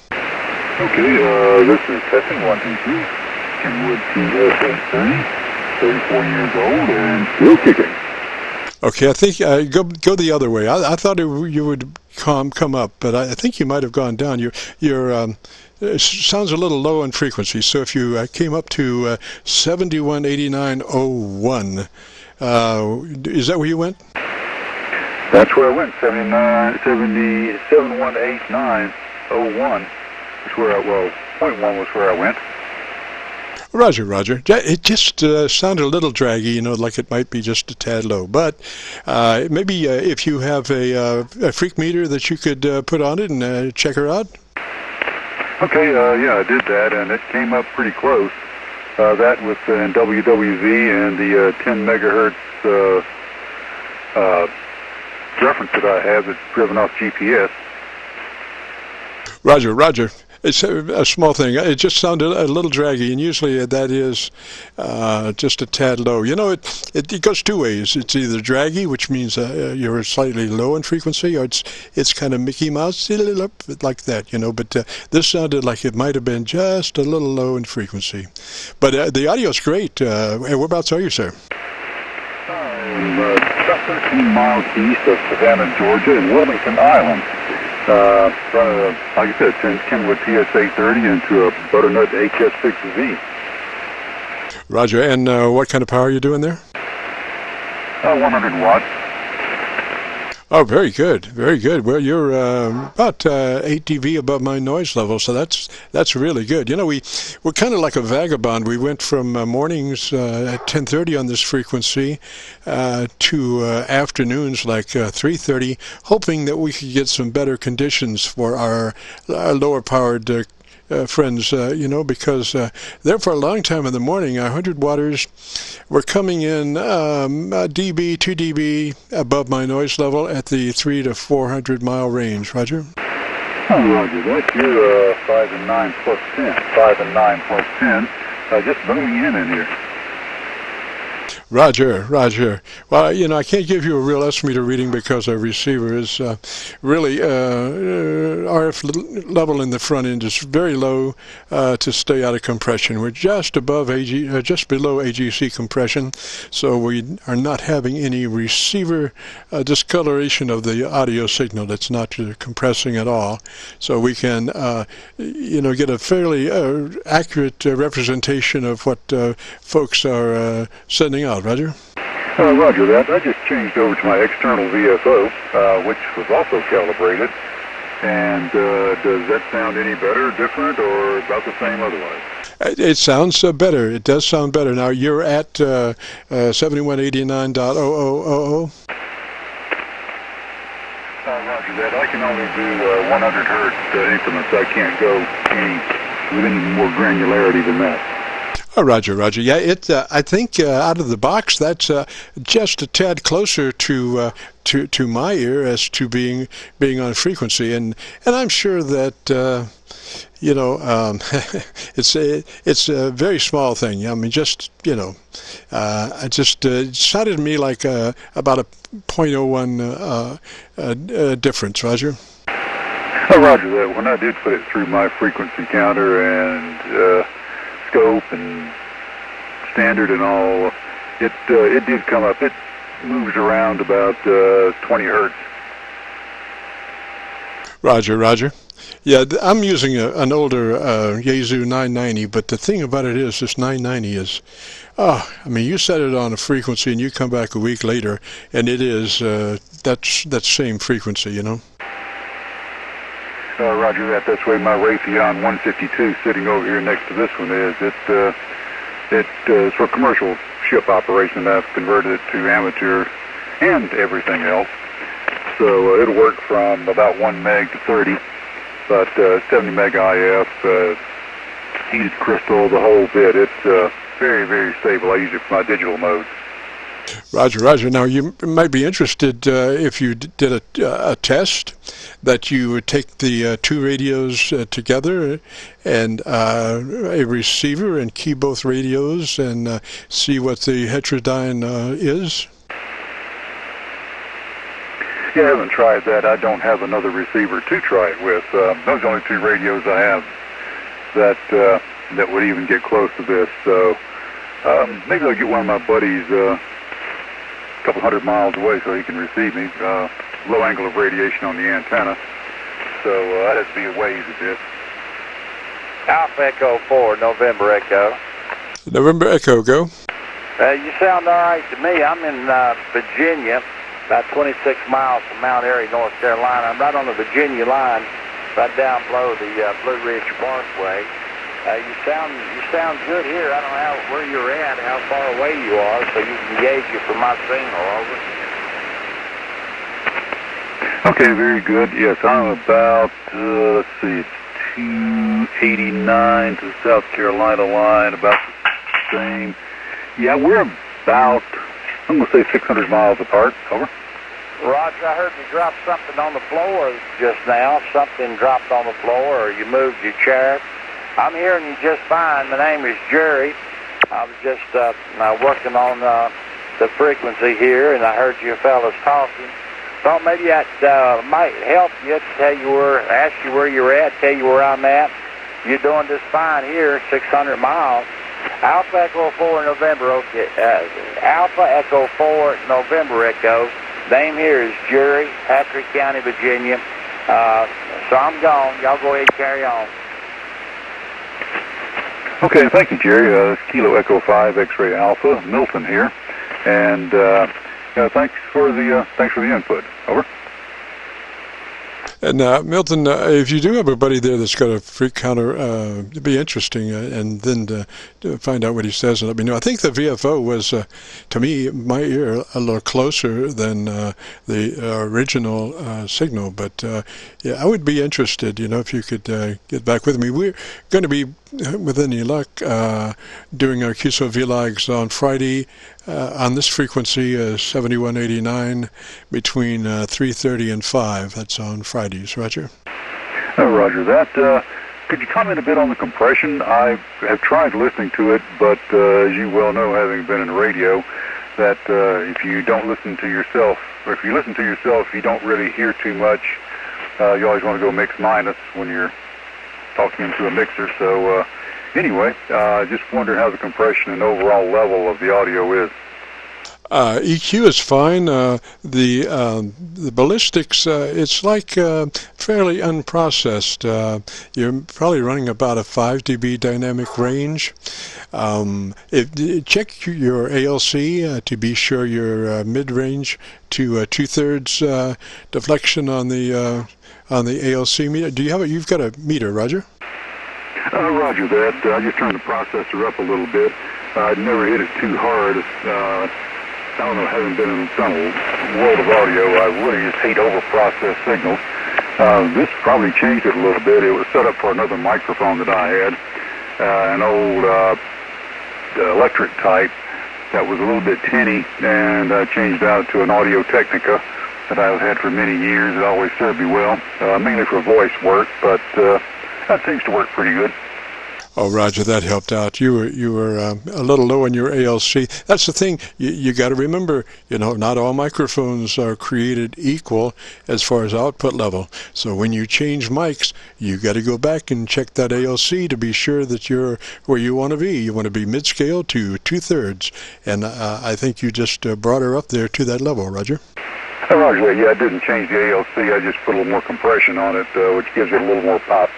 Okay, this is testing 1, 2, 3. Kenwood TS-830, 34 years old and still kicking. Okay, I think go the other way. I thought you would come up, but I think you might have gone down. Your it sounds a little low in frequency. So if you came up to 718901, is that where you went? That's where I went. 718901 is where I 0.1 was where I went. Roger. It just sounded a little draggy, like it might be just a tad low. But maybe if you have a freak meter that you could put on it and check her out. Okay, yeah, I did that, and it came up pretty close. That with WWV and the 10 megahertz reference that I have that's driven off GPS. Roger. It's a small thing. It just sounded a little draggy, and usually that is just a tad low. It goes two ways. It's either draggy, which means you're slightly low in frequency, or it's kind of Mickey Mouse like that, But this sounded like it might have been just a little low in frequency. But the audio's great. Whereabouts are you, sir? About 13 miles east of Savannah, Georgia, in Wilmington Island. Front of, like I said, Kenwood TS-830 into a Butternut HS6Z. Roger. And what kind of power are you doing there? 100 watts. Oh, very good. Well, you're about 8 dB above my noise level, so that's really good. We're kind of like a vagabond. We went from mornings at 10:30 on this frequency to afternoons like 3:30, hoping that we could get some better conditions for our lower-powered friends, because there for a long time in the morning, 100 watters were coming in dB, 2 dB above my noise level at the 300 to 400 mile range. Roger? Oh, Roger that. You're 5 and 9 plus 10. 5 and 9 plus 10. Just booming in here. Roger. Well, I can't give you a real estimator reading because our receiver is really RF level in the front end is very low to stay out of compression. We're just above just below AGC compression, so we are not having any receiver discoloration of the audio signal. It's not compressing at all, so we can get a fairly accurate representation of what folks are sending out. Roger? Roger that. I just changed over to my external VFO, which was also calibrated. And does that sound any better, different, or about the same otherwise? It sounds better. It does sound better. Now, you're at 7189.0000. Roger that. I can only do 100 hertz increments. I can't go with any more granularity than that. Oh, Roger, Roger. Yeah, I think out of the box, that's just a tad closer to my ear as to being on frequency, and I'm sure that it's a very small thing. I mean, just it sounded to me like about a 0.01 difference. Roger. Oh, Roger that. When I did put it through my frequency counter and scope and standard and all, it did come up. It moves around about 20 hertz. Roger, Roger. Yeah, I'm using an older Yaesu 990, but the thing about it is this 990 is, I mean, you set it on a frequency and you come back a week later and it is that same frequency, you know. Roger that. That's the way my Raytheon 152 sitting over here next to this one is. It's for commercial ship operation. I've converted it to amateur and everything else. So it'll work from about 1 meg to 30, but 70 meg IF, heated crystal, the whole bit. It's very, very stable. I use it for my digital modes. Roger, Roger. Now, you might be interested if you did a test that you would take the two radios together and a receiver and key both radios and see what the heterodyne is. Yeah, I haven't tried that. I don't have another receiver to try it with. Those are the only two radios I have that would even get close to this. So maybe I'll get one of my buddies a couple hundred miles away so he can receive me. Low angle of radiation on the antenna. So that has to be a ways a bit. Alpha Echo 4, November Echo. November Echo, go. You sound all right to me. I'm in Virginia, about 26 miles from Mount Airy, North Carolina. I'm right on the Virginia line, right down below the Blue Ridge Parkway. You sound good here. I don't know where you're at, how far away you are, so you can gauge it from my signal. Over. Okay, very good. Yes, I'm about, let's see, 289 to the South Carolina line, about the same. Yeah, we're about, I'm going to say 600 miles apart. Over. Roger, I heard you drop something on the floor just now. Something dropped on the floor, or you moved your chair. I'm hearing you just fine. My name is Jerry. I was just working on the frequency here, and I heard you fellas talking. Thought maybe that might help you to tell you ask you where you're at, tell you where I'm at. You're doing just fine here, 600 miles. Alpha Echo 4 November, okay. Alpha Echo 4 November Echo. Name here is Jerry, Patrick County, Virginia. So I'm gone. Y'all go ahead and carry on. Okay, thank you, Jerry. It's Kilo Echo 5 X-Ray Alpha, Milton here, and thanks for the input. Over. And Milton, if you do have a buddy there that's got a freak counter, it'd be interesting, and then to find out what he says and let me know. I think the VFO was, to me, my ear, a little closer than the original signal. But yeah, I would be interested, if you could get back with me. We're going to be, with any luck, doing our QSO-VLOG'S on Friday on this frequency, 7189, between 3:30 and 5. That's on Fridays. Roger. Roger that. Could you comment a bit on the compression? I have tried listening to it, but as you well know, having been in radio, that if you don't listen to yourself, or if you listen to yourself, you don't really hear too much. You always want to go mix minus when you're talking into a mixer. So anyway, just wonder how the compression and overall level of the audio is. EQ is fine. The ballistics, it's like fairly unprocessed. You're probably running about a 5 dB dynamic range. Check your ALC to be sure your mid-range to 2/3 deflection on the ALC meter. Do you have you've got a meter, Roger? Roger that. I just turned the processor up a little bit. I'd never hit it too hard. I don't know, having been in the world of audio, I really just hate over-processed signals. This probably changed it a little bit. It was set up for another microphone that I had, an old electric type that was a little bit tinny, and I changed out to an Audio Technica that I've had for many years. It always served me well, mainly for voice work, but that seems to work pretty good. Oh, Roger, that helped out. You were a little low in your ALC. That's the thing. You got to remember, not all microphones are created equal as far as output level. So when you change mics, you got to go back and check that ALC to be sure that you're where you want to be. You want to be mid-scale to 2/3, and I think you just brought her up there to that level, Roger. Roger, yeah, I didn't change the ALC. I just put a little more compression on it, which gives it a little more pop.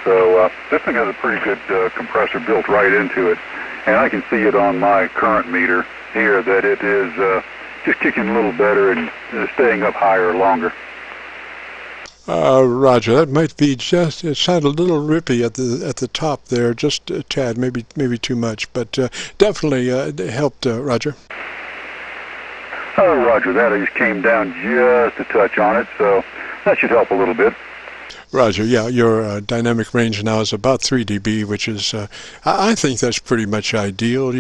So this thing has a pretty good compressor built right into it, and I can see it on my current meter here that it is just kicking a little better and staying up higher longer. Roger, that might be just, it sounded a little rippy at the top there, just a tad, maybe too much, but definitely it helped, Roger. Roger that. I just came down just a touch on it, so that should help a little bit. Roger, yeah, your dynamic range now is about 3 dB, which is, I think that's pretty much ideal,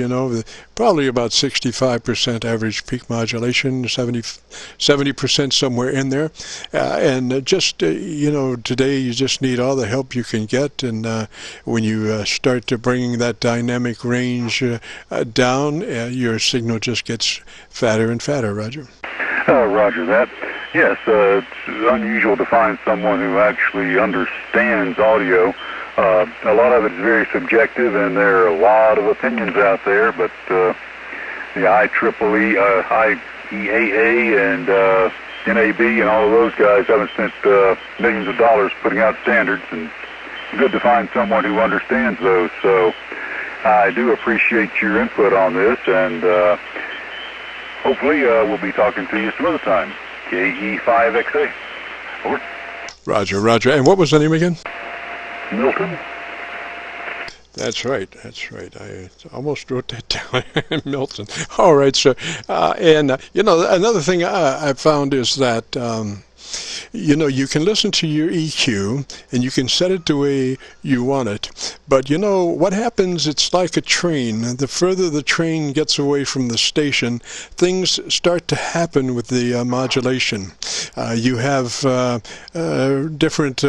probably about 65% average peak modulation, 70% somewhere in there. And just, today you just need all the help you can get, and when you start to bring that dynamic range down, your signal just gets fatter and fatter, Roger. Roger that. Yes, it's unusual to find someone who actually understands audio. A lot of it is very subjective, and there are a lot of opinions out there, but the IEEA and NAB and all of those guys haven't spent millions of dollars putting out standards, and it's good to find someone who understands those. So I do appreciate your input on this, and hopefully we'll be talking to you some other time. KE5XA. Over. Roger. And what was the name again? Milton. That's right. I almost wrote that down. Milton. All right, sir. And another thing I found is that you can listen to your EQ and you can set it the way you want it. But what happens, it's like a train. The further the train gets away from the station, things start to happen with the modulation. You have different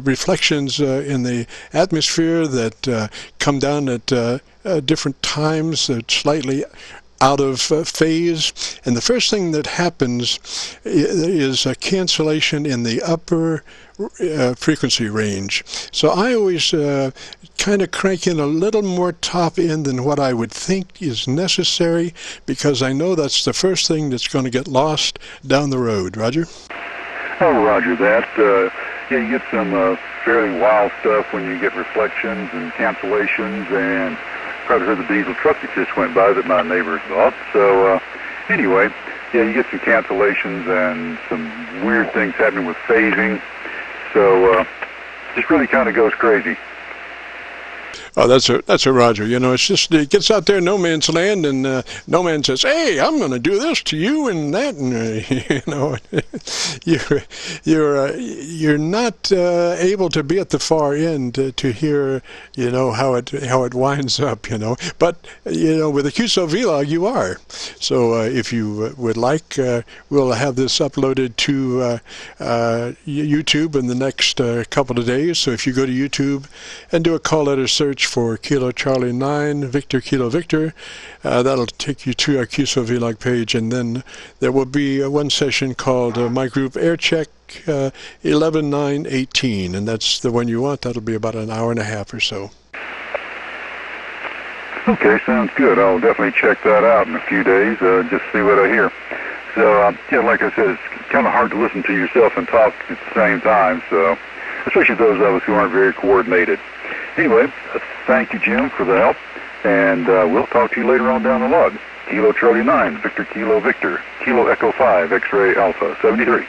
reflections in the atmosphere that come down at different times, slightly out of phase, and the first thing that happens is a cancellation in the upper frequency range. So I always kind of crank in a little more top end than what I would think is necessary, because I know that's the first thing that's going to get lost down the road. Roger? Oh, Roger that. You get some fairly wild stuff when you get reflections and cancellations, and probably heard the diesel truck that just went by that my neighbors bought. So anyway, you get some cancellations and some weird things happening with phasing. So just really kind of goes crazy. Oh, that's a Roger. It's just, it gets out there no man's land, and no man says, "Hey, I'm going to do this to you and that," and you're not able to be at the far end to hear how it winds up. But with the QSO-VLOG you are. So if you would like, we'll have this uploaded to YouTube in the next couple of days. So if you go to YouTube and do a call letter search for Kilo Charlie 9 Victor Kilo Victor, that'll take you to our QSO-VLOG page, and then there will be one session called my group Aircheck 11-9-18, and that's the one you want. That'll be about an hour and a half or so. Okay, sounds good. I'll definitely check that out in a few days, just see what I hear. So, yeah, like I said, it's kind of hard to listen to yourself and talk at the same time, so especially those of us who aren't very coordinated. Anyway, thank you, Jim, for the help, and we'll talk to you later on down the log. Kilo Charlie 9, Victor Kilo Victor, Kilo Echo 5, X-Ray Alpha 73.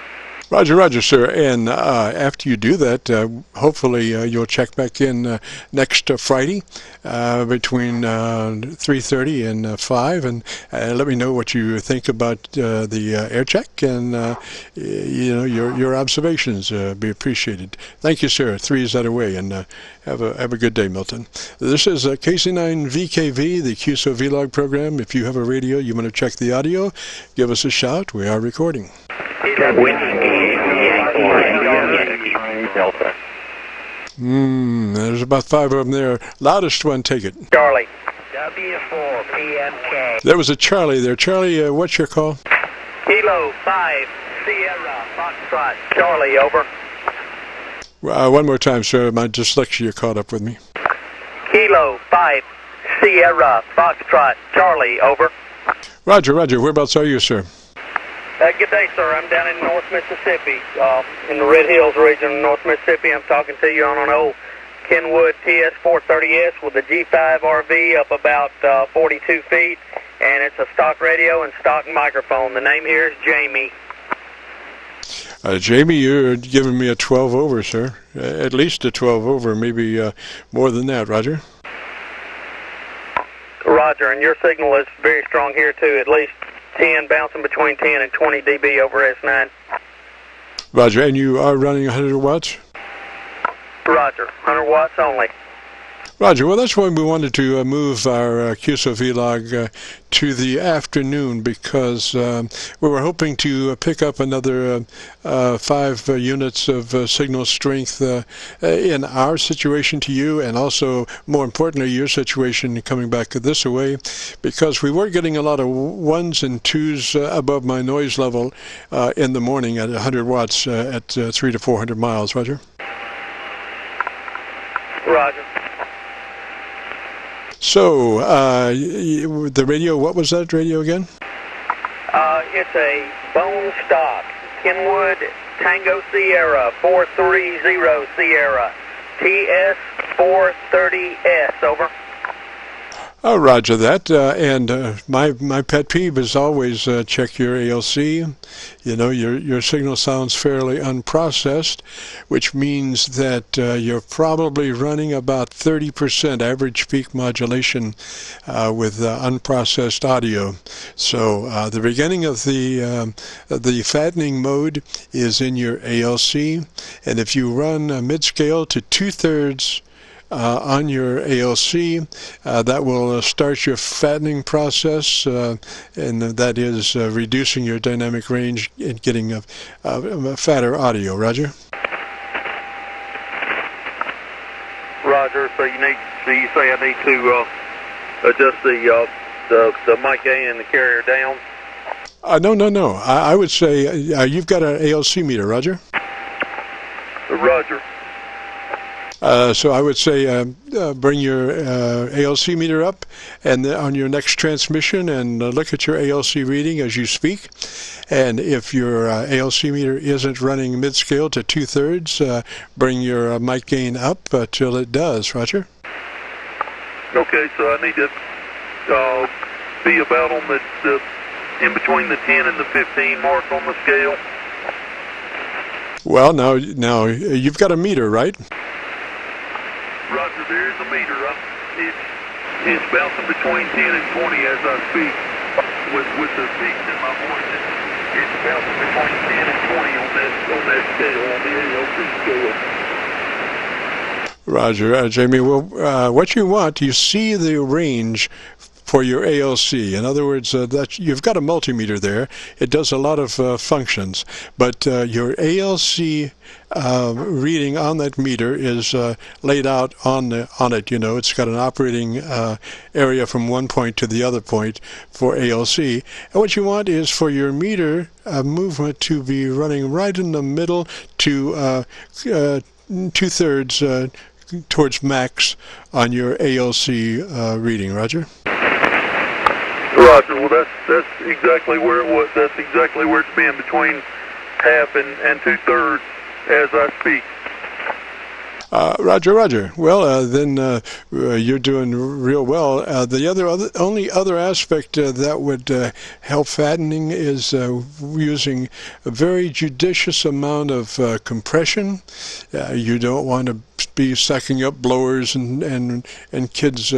Roger, roger, sir. And after you do that, hopefully you'll check back in next Friday between 3:30 and 5, and let me know what you think about the Aircheck, and you know, your observations be appreciated. Thank you, sir. 3 is that away, and have a good day, Milton. This is KC9VKV, the QSO-VLOG program. If you have a radio, you want to check the audio, give us a shout. We are recording. There's about 5 of them there. Loudest one, take it. Charlie. W4PMK. There was a Charlie there. Charlie, what's your call? Kilo 5 Sierra Foxtrot. Charlie, over. One more time, sir. My dyslexia caught up with me. Kilo 5 Sierra Foxtrot. Charlie, over. Roger, roger. Whereabouts are you, sir? Good day, sir. I'm down in North Mississippi, in the Red Hills region of North Mississippi. I'm talking to you on an old Kenwood TS430S with a G5 RV up about 42 feet, and it's a stock radio and stock microphone. The name here is Jamie. Jamie, you're giving me a 12 over, sir. At least a 12 over, maybe more than that. Roger. Roger, and your signal is very strong here, too, at least 10, bouncing between 10 and 20 dB over S9. Roger, and you are running 100 watts? Roger, 100 watts only. Roger, well, that's why we wanted to move our QSO-VLOG to the afternoon, because we were hoping to pick up another 5 units of signal strength in our situation to you, and also, more importantly, your situation coming back this way, because we were getting a lot of 1s and 2s above my noise level in the morning at 100 watts at 300 to 400 miles. Roger? Roger. So, the radio, what was that radio again? It's a bone stock Kenwood Tango Sierra 430 Sierra TS430S, over. Oh, roger that. And my pet peeve is always check your ALC. You know, your signal sounds fairly unprocessed, which means that you're probably running about 30% average peak modulation with unprocessed audio. So the beginning of the fattening mode is in your ALC, and if you run mid-scale to 2/3 on your ALC, that will start your fattening process, and that is reducing your dynamic range and getting a fatter audio. Roger? Roger. So you say I need to adjust the mic gain and the carrier down? No. I would say you've got an ALC meter, Roger? Roger. So I would say bring your ALC meter up, and on your next transmission, and look at your ALC reading as you speak. And if your ALC meter isn't running mid-scale to 2/3, bring your mic gain up till it does. Roger? Okay, so I need to be about on the in between the 10 and the 15 mark on the scale. Well, now you've got a meter, right? Roger, there is a meter. It's bouncing between 10 and 20 as I speak. With the peaks in my voice, it's bouncing between 10 and 20 on that scale, on the ALC scale. Roger, Jamie. Well, what you want, you see the range for your ALC. In other words, that you've got a multimeter there. It does a lot of functions, but your ALC reading on that meter is laid out on it. You know, it's got an operating area from one point to the other point for ALC. And what you want is for your meter movement to be running right in the middle to 2/3 towards max on your ALC reading. Roger? Roger. Well, that's exactly where it was. That's exactly where it's been, between half and 2/3 as I speak. Roger, Roger. Well, then you're doing real well. The only other aspect that would help fattening is using a very judicious amount of compression. You don't want to be sucking up blowers and kids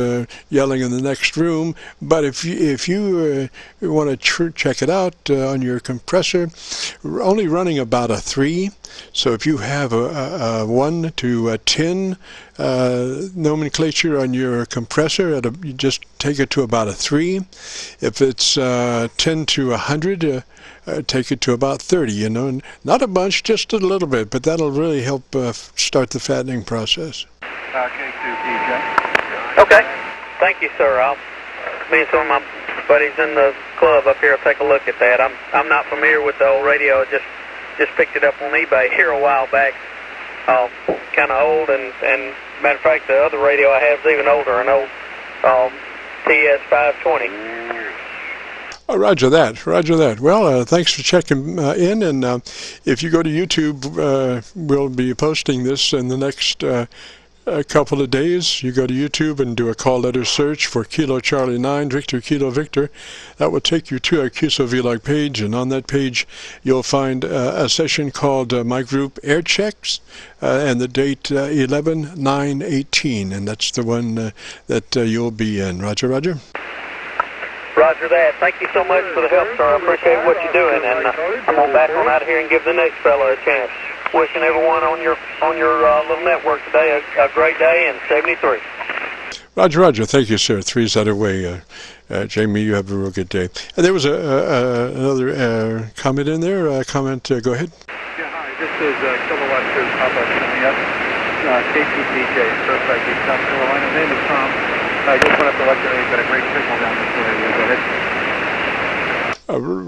yelling in the next room. But if you want to check it out on your compressor, we're only running about a 3. So if you have a 1 to 10 nomenclature on your compressor, you just take it to about a 3. If it's 10 to 100, take it to about 30, you know, and not a bunch, just a little bit, but that'll really help start the fattening process. K2PJ. Okay. Thank you, sir. Me and some of my buddies in the club up here will take a look at that. I'm not familiar with the old radio. I just picked it up on eBay here a while back. Kind of old, and matter of fact, the other radio I have is even older, an old TS520. Roger that, Roger that. Well, thanks for checking in, and if you go to YouTube, we'll be posting this in the next couple of days. You go to YouTube and do a call letter search for Kilo Charlie 9 Victor Kilo Victor. That will take you to our QSO-VLOG page, and on that page you'll find a session called my group Airchecks, and the date 11/9/18, and that's the one that you'll be in. Roger, Roger. Roger that. Thank you so much for the help, sir. I appreciate what you're doing, and I'm going to back on out of here and give the next fella a chance. Wishing everyone on your little network today a great day, and 73. Roger, Roger. Thank you, sir. 3's out of way. Jamie, you have a real good day. And there was another comment in there. Go ahead. Yeah, hi. This is Kilowatt 2 Papa Simeon, KC9VKV, Surfside Beach, South Carolina. My name is Tom. I just wanted to let you know you've got a great signal down this area. Go ahead.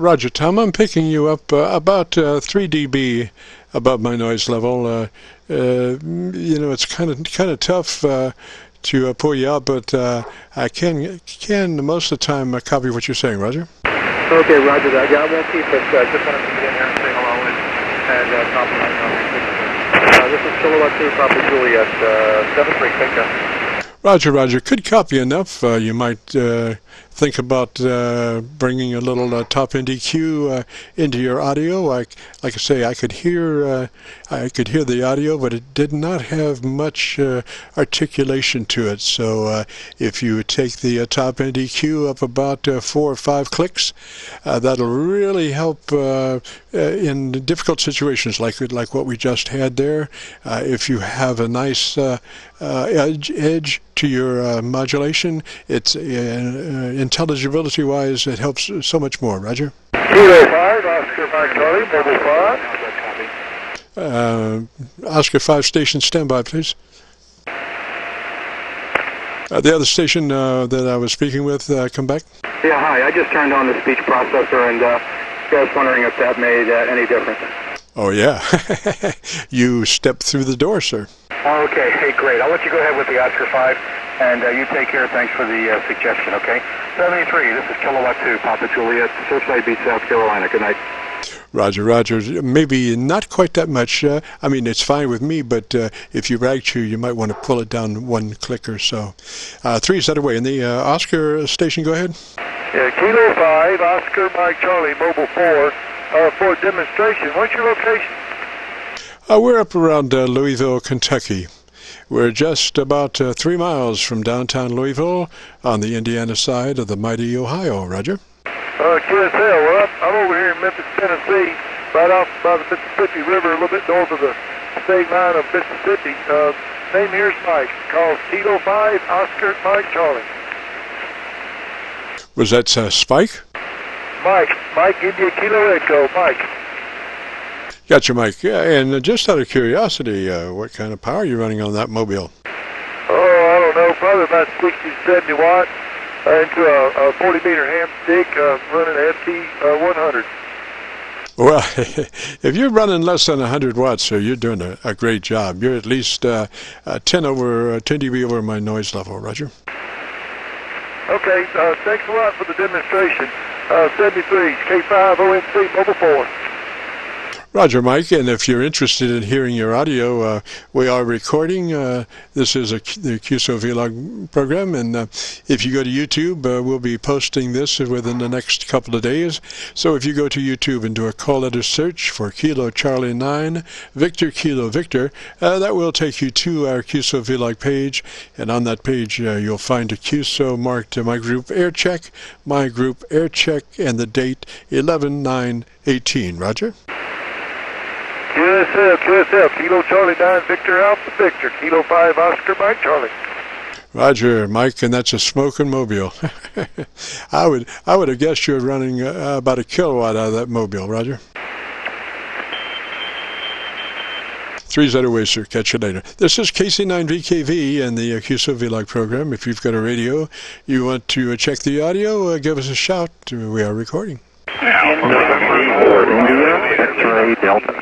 Roger, Tom. I'm picking you up about 3 dB above my noise level. You know, it's kind of tough to pull you out, but I can most of the time copy what you're saying. Roger. Okay, Roger that. Yeah, I won't keep it. Just wanted to get in here and say hello and compliment on your. This is Kilowatt 2 Papa Juliet 73. Thank you. Roger, Roger. Could copy enough. You might think about bringing a little top end EQ into your audio. Like I say, I could hear the audio, but it did not have much articulation to it. So if you take the top end EQ up about 4 or 5 clicks, that'll really help in difficult situations like what we just had there. If you have a nice edge to your modulation, it's intelligibility-wise, it helps so much more. Roger. Kilo 5, Oscar Mike Charlie, Mobile 5. Oscar 5 station, standby, please. The other station that I was speaking with, come back. Yeah, hi. I just turned on the speech processor, and I was wondering if that made any difference. Oh, yeah. You stepped through the door, sir. Okay, hey, great. I'll let you go ahead with the Oscar 5, and you take care. Thanks for the suggestion, okay? 73, this is Kilowatt 2, Papa Juliet, Surfside Beach, South Carolina. Good night. Roger, Roger. Maybe not quite that much. I mean, it's fine with me, but if you rag chew, you might want to pull it down 1 click or so. 3's that away. And the Oscar station, go ahead. Yeah, Kilo 5, Oscar Mike Charlie, Mobile 4, for demonstration. What's your location? We're up around Louisville, Kentucky. We're just about 3 miles from downtown Louisville on the Indiana side of the mighty Ohio. Roger. QSL, well, I'm over here in Memphis, Tennessee, right off by the Mississippi River, a little bit north of the state line of Mississippi. Name here's Mike. Calls Kilo 5, Oscar Mike Charlie. Was that Spike? Mike, India Kilo Echo, Mike. Gotcha, Mike. Yeah, and just out of curiosity, what kind of power are you running on that mobile? Oh, I don't know, probably about 60, 70 watt into a 40 meter ham stick running an FT 100. Well, if you're running less than 100 watts, so you're doing a great job. You're at least 10 dB over my noise level, Roger. Okay, thanks a lot for the demonstration. 73, K5ONC, Mobile 4. Roger, Mike, and if you're interested in hearing your audio, we are recording. This is the QSO Vlog program, and if you go to YouTube, we'll be posting this within the next couple of days. So if you go to YouTube and do a call letter search for Kilo Charlie 9, Victor Kilo Victor, that will take you to our QSO Vlog page, and on that page you'll find a QSO marked my group Aircheck, and the date 11/9/18. Roger? QSL, Kilo Charlie 9, Victor Alpha Victor, Kilo 5, Oscar Mike Charlie. Roger, Mike, and that's a smoking mobile. I would have guessed you're running about a kilowatt out of that mobile, Roger. 3Z away, sir. Catch you later. This is KC9VKV and the QSO Vlog program. If you've got a radio, you want to check the audio, give us a shout. We are recording. X-ray Delta.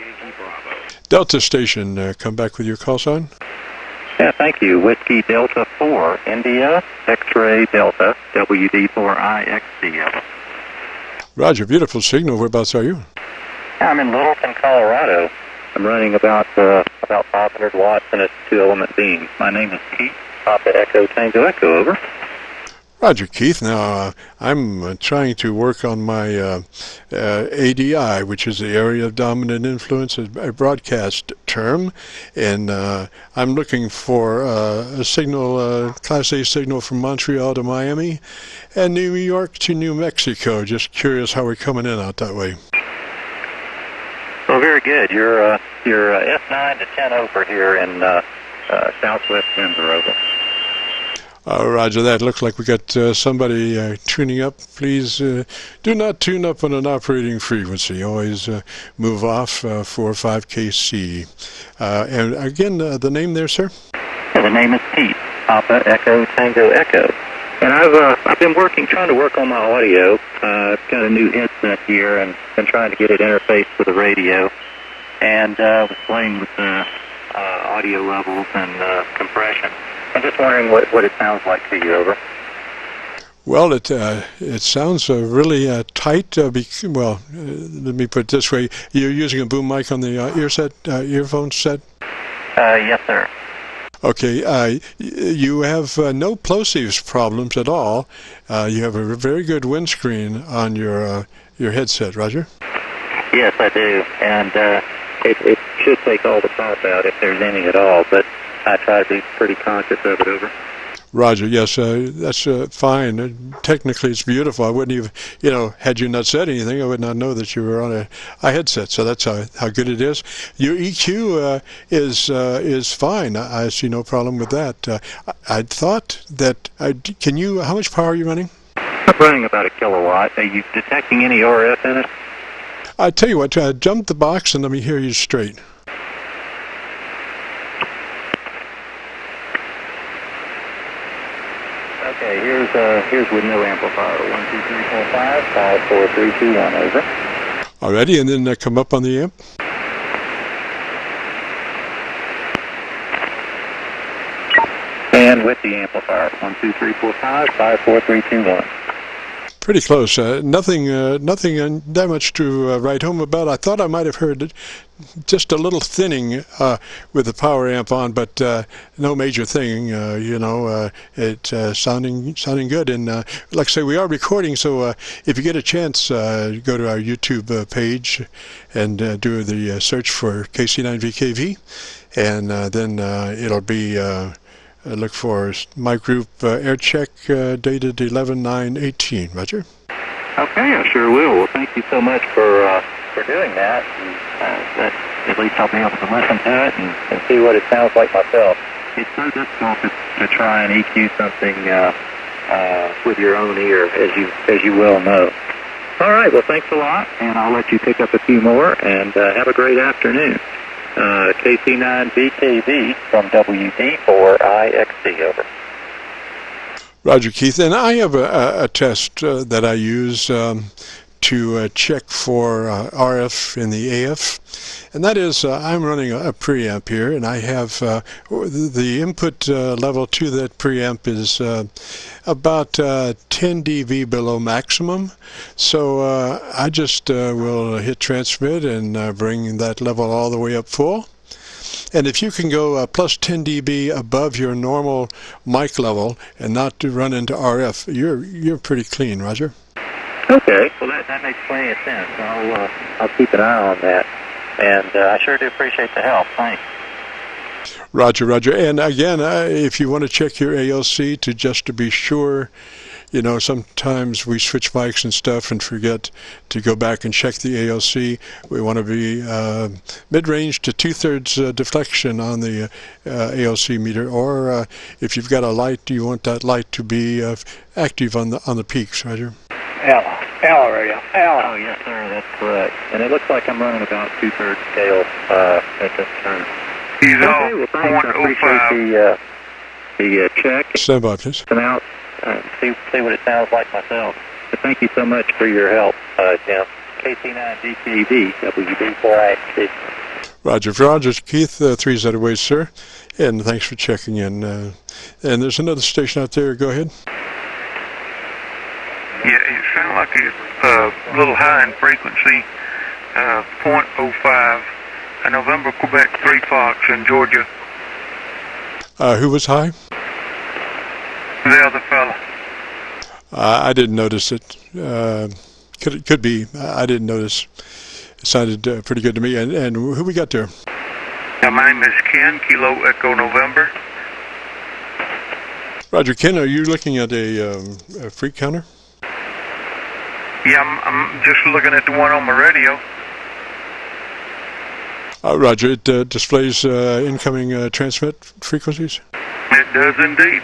Delta station, come back with your call sign. Yeah, thank you. Whiskey Delta 4, India, X-ray Delta, WD4IXCL. Roger, beautiful signal. Whereabouts are you? I'm in Littleton, Colorado. I'm running about 500 watts in a 2-element beam. My name is Keith. Papa Echo Tango Echo, over. Roger, Keith. Now, I'm trying to work on my ADI, which is the Area of Dominant Influence, a broadcast term, and I'm looking for a signal, Class A signal from Montreal to Miami and New York to New Mexico. Just curious how we're coming in out that way. Well, very good. You're S9 to 10 over here in southwest Denver, over. Roger that. Looks like we got somebody tuning up. Please do not tune up on an operating frequency. Always move off 4 or 5 KC. And again, the name there, sir? Yeah, the name is Pete. Papa Echo Tango Echo. And I've been trying to work on my audio. I've got a new headset here and been trying to get it interfaced with the radio. And was playing with the audio levels and compression. I'm just wondering what it sounds like to you, over. Well, it sounds really tight. Let me put it this way: you're using a boom mic on the earphone set. Yes, sir. Okay. You have no plosives problems at all. You have a very good windscreen on your headset, Roger. Yes, I do, and it should take all the pop out if there's any at all, but I try to be pretty conscious of it, over. Roger, yes, that's fine. Technically, it's beautiful. I wouldn't even, had you not said anything, I would not know that you were on a headset. So that's how good it is. Your EQ is fine. I see no problem with that. I thought that, how much power are you running? I'm running about a kilowatt. Are you detecting any RF in it? I tell you what, jump the box and let me hear you straight. Okay, here's with no amplifier. 1, 2, 3, 4, 5, 5, 4, 3, 2, 1, over. Alrighty, and then come up on the amp. And with the amplifier. 1, 2, 3, 4, 5, 5, 4, 3, 2, 1. Pretty close. Nothing that much to write home about. I thought I might have heard just a little thinning with the power amp on, but no major thing. It's sounding good. And like I say, we are recording, so if you get a chance, go to our YouTube page and do the search for KC9VKV, and then it'll be. Look for my group Aircheck dated 11/9/18. Roger. Okay, I sure will. Well, thank you so much for doing that. And, that at least I'll be able to listen to it and see what it sounds like myself. It's so difficult to try and EQ something with your own ear, as you well know. All right. Well, thanks a lot, and I'll let you pick up a few more. And have a great afternoon. KC9VKV from WD4IXC, over. Roger, Keith. And I have a test that I use to check for RF in the AF, and that is I'm running a preamp here, and I have the input level to that preamp is about 10 dB below maximum. So I just will hit transmit and bring that level all the way up full. And if you can go plus 10 dB above your normal mic level and not to run into RF, you're pretty clean, Roger. Okay, well that makes plenty of sense. I'll keep an eye on that, and I sure do appreciate the help. Thanks. Roger, Roger. And again, if you want to check your ALC just to be sure, you know, sometimes we switch mics and stuff and forget to go back and check the ALC. We want to be mid-range to 2/3 deflection on the ALC meter, or if you've got a light, you want that light to be active on the peaks, Roger. Al radio. Al. Oh, yes, sir, that's correct. And it looks like I'm running about 2/3 scale at this time. He's okay, well, thanks. I appreciate the check. Stand by, please. Come out, see what it sounds like myself. But thank you so much for your help, Jim. KC9VKV, WD4IXT. Roger, Roger. Keith, 3Z ways, sir. And thanks for checking in. And there's another station out there. Go ahead. Yeah, it sounds like it's a little high in frequency, 0.05. November, Quebec 3 Fox in Georgia. Who was high? The other fella. I didn't notice it. Could be. I didn't notice. It sounded pretty good to me. And who we got there? My name is Ken, Kilo Echo November. Roger, Ken, are you looking at a freak counter? Yeah, I'm just looking at the one on my radio. Roger, it displays incoming transmit frequencies? It does indeed.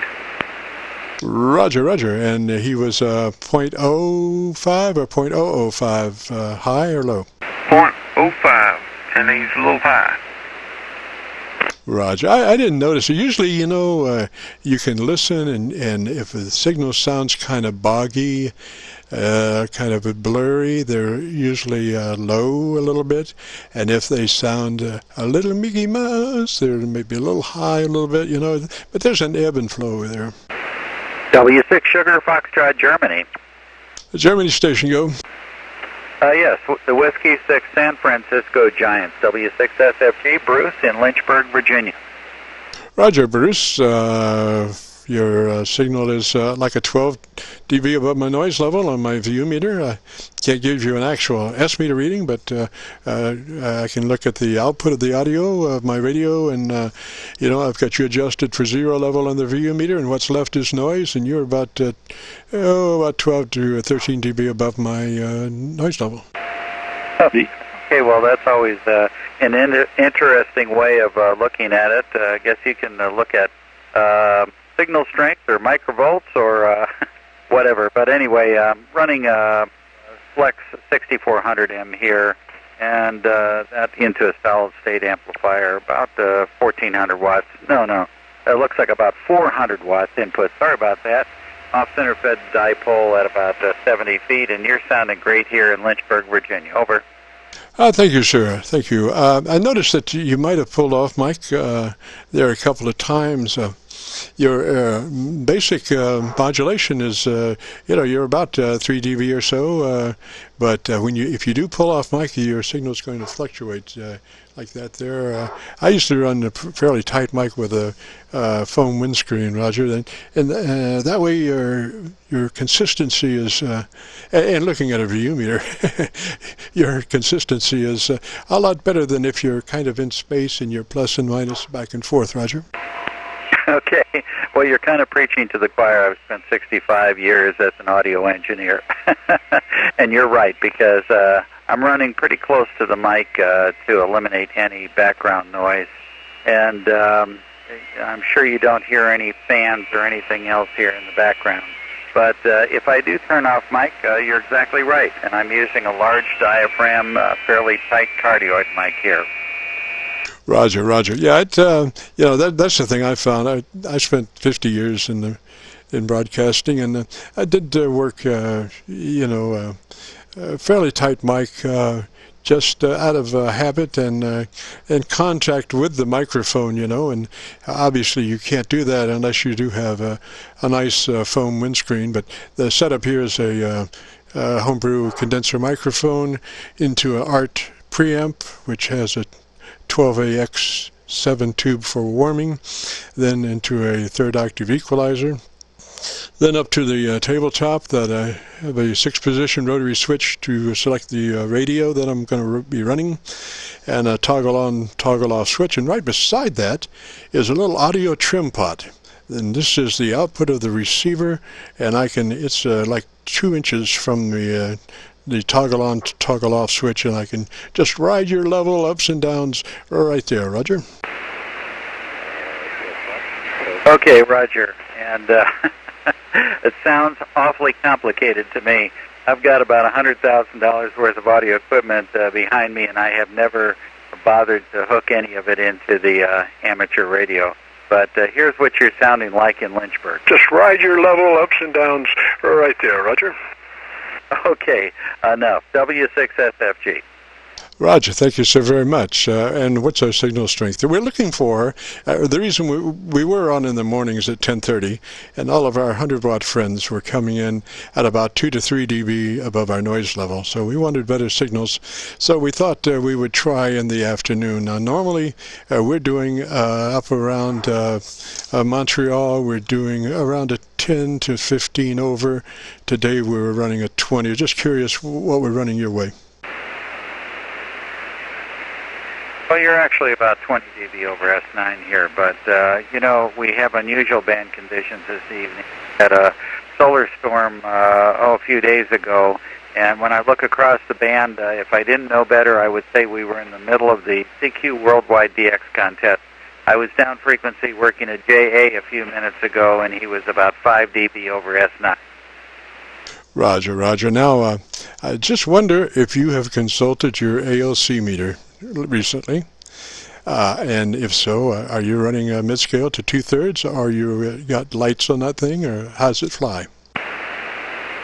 Roger, Roger. And he was 0.05 or 0.005 high or low? 0.05, and he's a little high. Roger. I didn't notice it. Usually, you know, you can listen, and if the signal sounds kind of boggy, kind of blurry, they're usually low a little bit. And if they sound a little Mickey Mouse, they're maybe a little high a little bit, you know. But there's an ebb and flow there. W6 Sugar, Foxtrot, Germany. The Germany station, go. Yes, the Whiskey 6 San Francisco Giants, W6 SFG, Bruce in Lynchburg, Virginia. Roger, Bruce. Your signal is like a 12 dB above my noise level on my VU meter. I can't give you an actual S meter reading, but I can look at the output of the audio of my radio, and you know, I've got you adjusted for 0 level on the VU meter, and what's left is noise, and you're about 12 to 13 dB above my noise level. Okay, well, that's always an interesting way of looking at it. I guess you can look at signal strength or microvolts or whatever. But anyway, I'm running Flex 6400M here, and that into a solid state amplifier, about 1400 watts. No, it looks like about 400 watts input. Sorry about that. Off center fed dipole at about 70 feet, and you're sounding great here in Lynchburg, Virginia. Over. Thank you, sir. Thank you. I noticed that you might have pulled off, Mike, there a couple of times. Your basic modulation is, you know, you're about 3 dB or so, but if you do pull off, Mike, your signal is going to fluctuate like that there. I used to run a fairly tight mic with a foam windscreen, Roger, and that way your consistency is, and looking at a VU meter, your consistency is a lot better than if you're kind of in space and you're plus and minus back and forth, Roger. Okay, well, you're kind of preaching to the choir. I've spent 65 years as an audio engineer, and you're right, because I'm running pretty close to the mic to eliminate any background noise, and I'm sure you don't hear any fans or anything else here in the background. But if I do turn off mic, you're exactly right, and I'm using a large diaphragm, fairly tight cardioid mic here. Roger, Roger. Yeah, you know, that's the thing I found. I spent 50 years in broadcasting, and I did work, you know, fairly tight mic, just out of habit and contact with the microphone, you know, and obviously you can't do that unless you do have a nice foam windscreen. But the setup here is a homebrew condenser microphone into an ART preamp, which has a 12AX7 tube for warming, then into a third octave equalizer. Then up to the tabletop that I have a 6-position rotary switch to select the radio that I'm going to be running, and a toggle on, toggle off switch. And right beside that is a little audio trim pot. And this is the output of the receiver, and it's like 2 inches from the toggle on, toggle off switch, and I can just ride your level ups and downs right there, Roger. Okay, Roger. And it sounds awfully complicated to me. I've got about $100,000 worth of audio equipment behind me, and I have never bothered to hook any of it into the amateur radio. But here's what you're sounding like in Lynchburg. Just ride your level ups and downs right there, Roger. Okay, enough. W6SFG. Roger, thank you so very much. And what's our signal strength? We're looking for, the reason we were on in the mornings at 10:30, and all of our 100-watt friends were coming in at about 2 to 3 dB above our noise level. So we wanted better signals. So we thought we would try in the afternoon. Now, normally we're doing up around Montreal, we're doing around a 10 to 15 over. Today we were running a 20. Just curious what we're running your way. Well, you're actually about 20 dB over S9 here, but, you know, we have unusual band conditions this evening. We had a solar storm, a few days ago, and when I look across the band, if I didn't know better, I would say we were in the middle of the CQ Worldwide DX contest. I was down frequency working at JA a few minutes ago, and he was about 5 dB over S9. Roger, Roger. Now, I just wonder if you have consulted your ALC meter recently, and if so, are you running a mid-scale to 2/3, or you got lights on that thing, or how does it fly?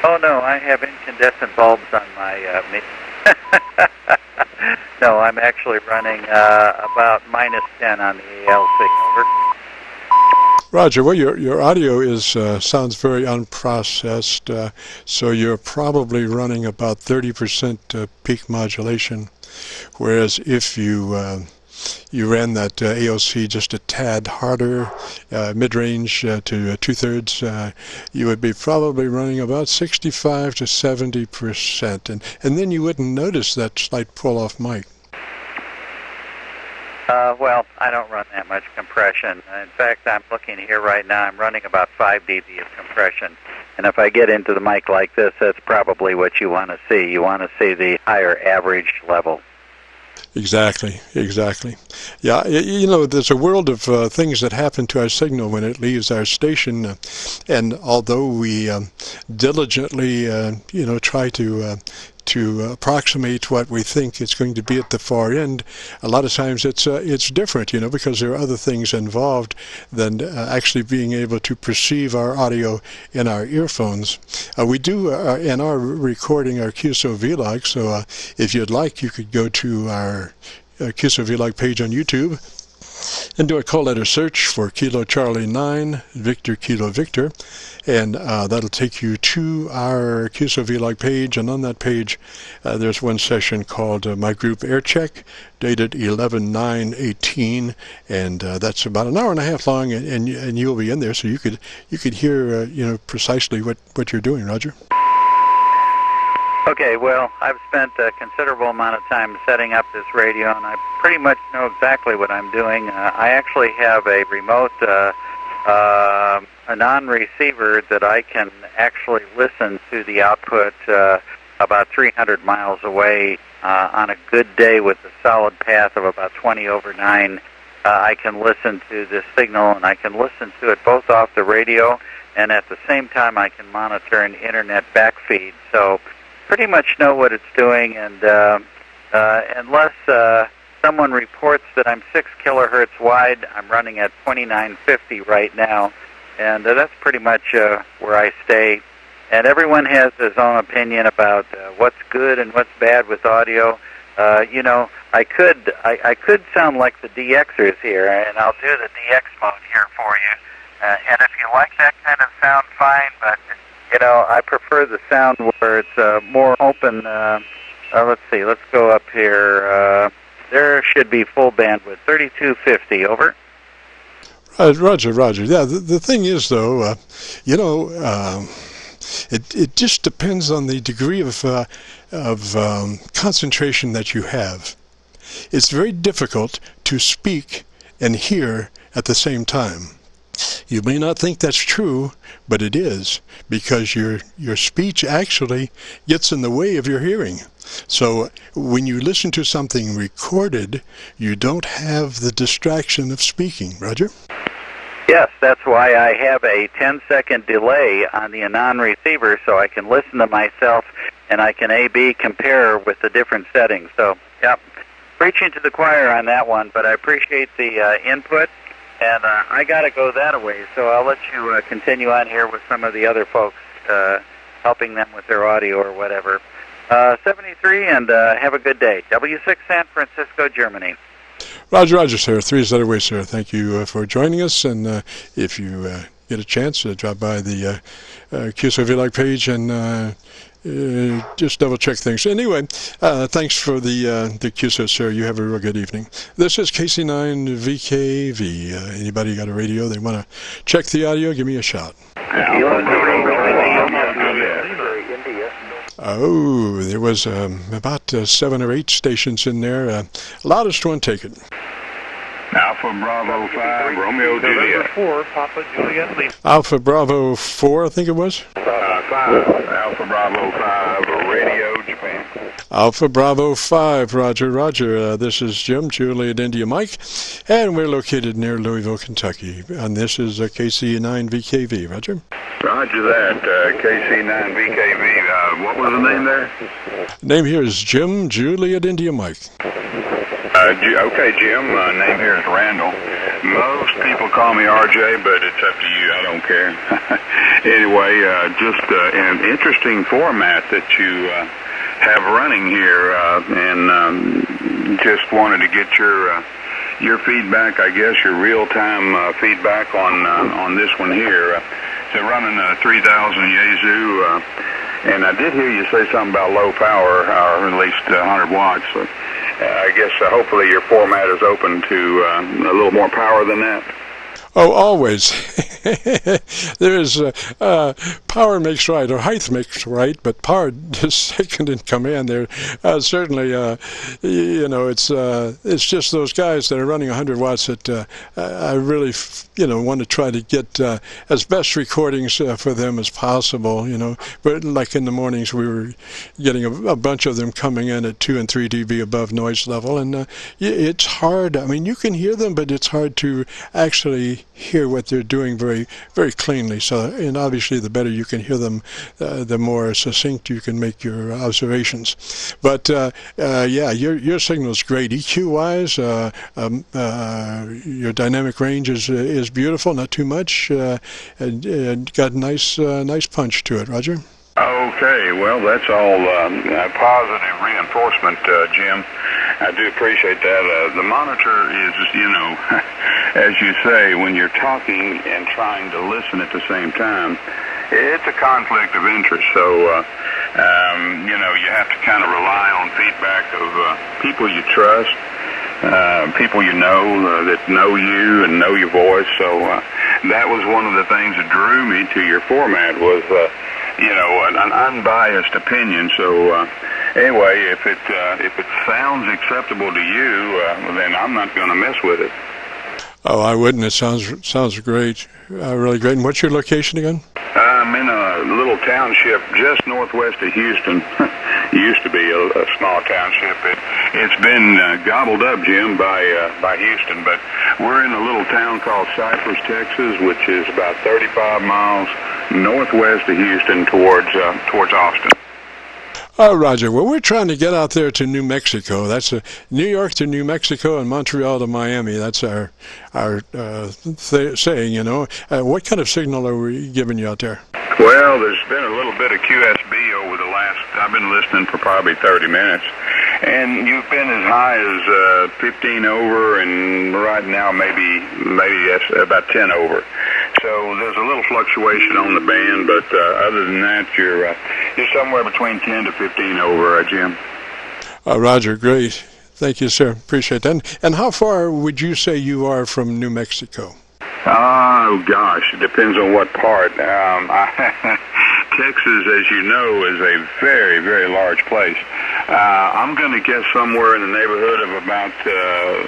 Oh no, I have incandescent bulbs on my meter. No, I'm actually running about -10 on the ALC. Over. Roger. Well, your audio is sounds very unprocessed, so you're probably running about 30% peak modulation. Whereas if you ran that AOC just a tad harder, mid-range to 2/3, you would be probably running about 65 to 70%, and then you wouldn't notice that slight pull-off mic. Well, I don't run that much compression. In fact, I'm looking here right now, I'm running about 5 dB of compression. And if I get into the mic like this, that's probably what you want to see. You want to see the higher average level. Exactly, exactly. Yeah, you know, there's a world of things that happen to our signal when it leaves our station, and although we diligently, you know, try to approximate what we think it's going to be at the far end, a lot of times it's different, you know, because there are other things involved than actually being able to perceive our audio in our earphones. We do and are recording our QSO-VLOG, so if you'd like, you could go to our QSO-VLOG page on YouTube and do a call letter search for Kilo Charlie 9 Victor Kilo Victor, and that'll take you to our QSO-VLOG page, and on that page there's one session called My Group Aircheck, dated 11/9/18, and that's about an hour and a half long, and you'll be in there, so you could hear you know, precisely what you're doing, Roger. Okay, well, I've spent a considerable amount of time setting up this radio, and I pretty much know exactly what I'm doing. I actually have a remote, a non-receiver that I can actually listen to the output about 300 miles away on a good day with a solid path of about 20/9. I can listen to this signal, and I can listen to it both off the radio, and at the same time I can monitor an internet backfeed. So pretty much know what it's doing, and unless someone reports that I'm 6 kilohertz wide, I'm running at 2950 right now, and that's pretty much where I stay. and everyone has his own opinion about what's good and what's bad with audio. You know, I could sound like the DXers here, and I'll do the DX mode here for you. And if you like that kind of sound, fine, but, you know, I prefer the sound where it's more open. Let's see, let's go up here. There should be full bandwidth, 3250, over. Roger. Yeah, the thing is, though, you know, it just depends on the degree of concentration that you have. It's very difficult to speak and hear at the same time. You may not think that's true, but it is, because your speech actually gets in the way of your hearing. So when you listen to something recorded, you don't have the distraction of speaking. Roger? Yes, that's why I have a 10-second delay on the Anon receiver, so I can listen to myself and I can A/B compare with the different settings. So, yep, preaching to the choir on that one, but I appreciate the input. And I got to go that way, so I'll let you continue on here with some of the other folks, helping them with their audio or whatever. 73, and have a good day. W6 San Francisco, Germany. Roger, sir. 3 is that away, sir. Thank you for joining us, and if you get a chance, drop by the QSO-VLOG page and just double-check things. Anyway, thanks for the QSO, sir. You have a real good evening. This is KC9VKV. Anybody got a radio? They want to check the audio? Give me a shout. Oh, there was about 7 or 8 stations in there. Loudest one, take it. Alpha Bravo 5, Romeo Juliet. 4, Papa Juliet Lima. Alpha Bravo 4, I think it was. 5, Alpha Bravo 5, Radio Japan. Alpha Bravo 5, Roger. This is Jim, Juliet India Mike, and we're located near Louisville, Kentucky. And this is KC9VKV, Roger. Roger that, KC9VKV. What was the name there? Name here is Jim, Juliet India Mike. Okay, Jim. Name here is Randall. Most people call me RJ, but it's up to you. I don't care. Anyway, just an interesting format that you have running here, and just wanted to get your feedback, I guess, your real-time feedback on this one here. So running a 3000 Yaesu, and I did hear you say something about low power, or at least 100 watts. So I guess hopefully your format is open to a little more power than that. Oh, always. There is power makes right, or height makes right, but power is second in command. There certainly, you know, it's just those guys that are running 100 watts that I really, you know, want to try to get as best recordings for them as possible. You know, but like in the mornings, we were getting a bunch of them coming in at 2 and 3 dB above noise level, and it's hard. I mean, you can hear them, but it's hard to actually hear what they're doing very, very cleanly. So, and obviously, the better you can hear them, the more succinct you can make your observations. But yeah, your signal is great. EQ-wise, your dynamic range is beautiful, not too much, and got nice punch to it. Roger. Okay, well, that's all positive reinforcement, Jim. I do appreciate that. The monitor is, you know, as you say, when you're talking and trying to listen at the same time, it's a conflict of interest. So, you know, you have to kind of rely on feedback of people you trust, people you know that know you and know your voice. So that was one of the things that drew me to your format was, you know, an unbiased opinion. So anyway, if it sounds acceptable to you, then I'm not going to mess with it. Oh, I wouldn't. It sounds great, really great. And what's your location again? I'm in a little township just northwest of Houston. It used to be a small township. It's been gobbled up, Jim, by Houston. But we're in a little town called Cypress, Texas, which is about 35 miles northwest of Houston towards Austin. Oh, Roger. Well, we're trying to get out there to New Mexico. That's New York to New Mexico and Montreal to Miami. That's our saying, you know. What kind of signal are we giving you out there? Well, there's been a little bit of QSB over the last, I've been listening for probably 30 minutes, and you've been as high as 15 over, and right now maybe that's about 10 over. So there's a little fluctuation on the band, but other than that, you're somewhere between 10 to 15 over, Jim. Roger, great. Thank you, sir. Appreciate that. And how far would you say you are from New Mexico? Oh, gosh, it depends on what part. Texas, as you know, is a very, very large place. I'm going to guess somewhere in the neighborhood of about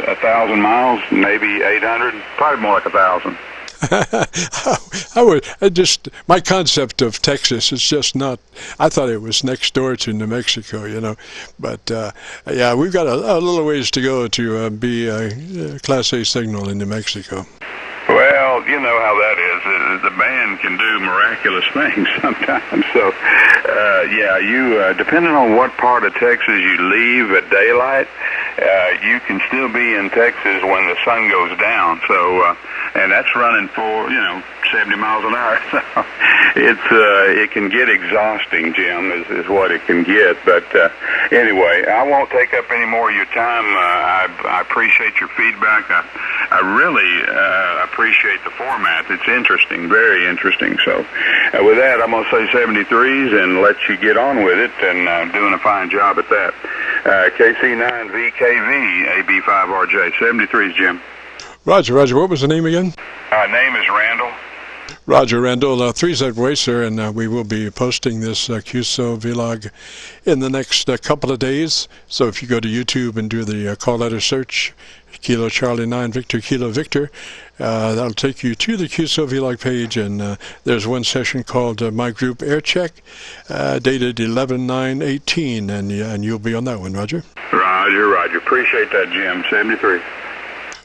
1,000 miles, maybe 800, probably more like 1,000. My concept of Texas is just not, I thought it was next door to New Mexico, you know, but yeah, we've got a little ways to go to be a Class A signal in New Mexico. Well, you know how that is. The band can do miraculous things sometimes. So, yeah, you depending on what part of Texas you leave at daylight, you can still be in Texas when the sun goes down. So, and that's running for 70 miles an hour. So, it can get exhausting, Jim, is what it can get. But anyway, I won't take up any more of your time. I appreciate your feedback. I really appreciate the format. It's interesting, very interesting. So with that, I'm going to say 73s and let you get on with it, and doing a fine job at that. KC9VKV, AB5RJ, 73s, Jim. Roger. What was the name again? Name is Randall. Roger, Randall. 3's that way, sir, and we will be posting this QSO vlog in the next couple of days. So if you go to YouTube and do the call letter search, Kilo Charlie 9 Victor Kilo Victor, that'll take you to the QSO vlog page, and there's one session called My Group Aircheck, dated 11/9/18, and you'll be on that one, Roger. Roger. Appreciate that, Jim. 73.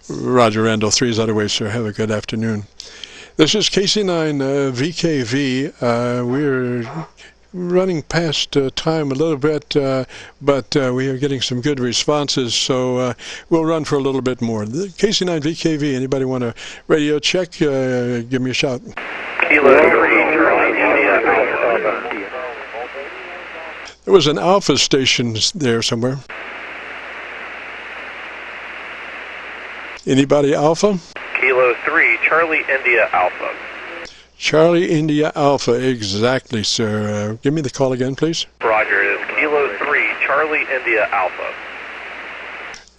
Roger, Randall. 3's that way, sir. Have a good afternoon. This is KC9VKV. We're running past time a little bit, but we are getting some good responses, so we'll run for a little bit more. The KC9VKV, anybody want a radio check? Give me a shout. Kilo 3, Charlie, India, Alpha. There was an Alpha station there somewhere. Anybody Alpha? Kilo 3, Charlie, India, Alpha. Charlie, India, Alpha, exactly, sir. Give me the call again, please. Roger, it is Kilo 3, Charlie, India, Alpha.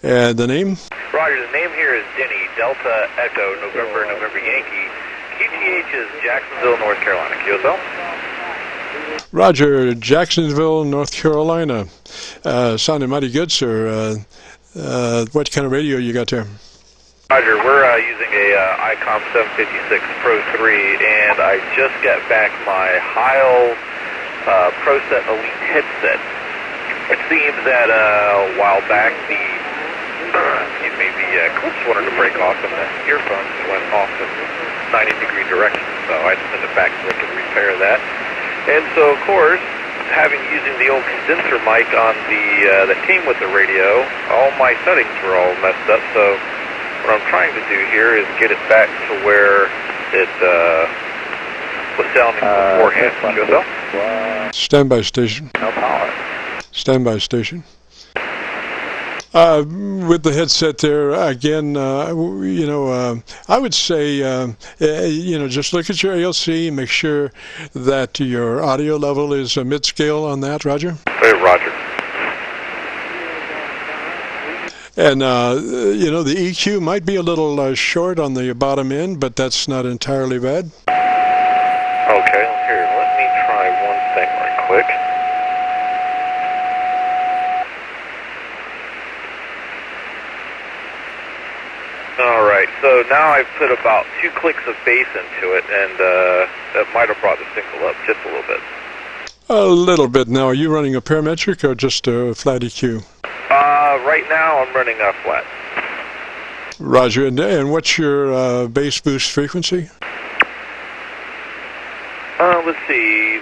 And the name? Roger, the name here is Denny, Delta, Echo, November, Yankee. QTH is Jacksonville, North Carolina. QSO? Roger, Jacksonville, North Carolina. Sounding mighty good, sir. What kind of radio you got there? Roger, we're using a ICOM 756 Pro 3, and I just got back my Heil ProSet Elite headset. It seems that a while back the clips wanted to break off and the earphones went off in 90-degree direction, so I just sent it back so they could repair that. And so, of course, using the old condenser mic on that came with the radio, all my settings were all messed up, so what I'm trying to do here is get it back to where it was sounding beforehand. QSO? Standby station. No power. Standby station. With the headset there, again, I would say, just look at your ALC, make sure that your audio level is mid-scale on that, Roger? Hey, Roger. And, the EQ might be a little short on the bottom end, but that's not entirely bad. Okay, here, let me try one thing right quick. Alright, so now I've put about 2 clicks of bass into it, and that might have brought the signal up just a little bit. A little bit. Now, are you running a parametric or just a flat EQ? Right now I'm running a flat. Roger. And what's your bass boost frequency? let's see.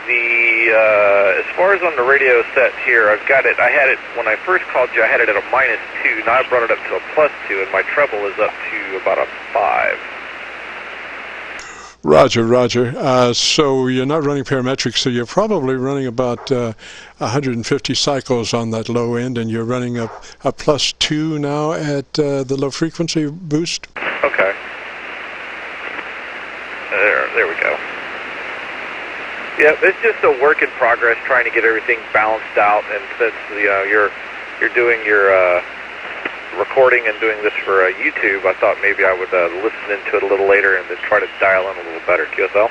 As far as on the radio set here, I've got it. I had it when I first called you. I had it at a -2. Now I brought it up to a +2, and my treble is up to about a 5. Roger, Roger. So you're not running parametric, so you're probably running about 150 cycles on that low end, and you're running a +2 now at the low frequency boost. Okay. There we go. Yeah, it's just a work in progress, trying to get everything balanced out. And since you're doing your recording and doing this for YouTube, I thought maybe I would listen into it a little later and then try to dial in a little better. QSL?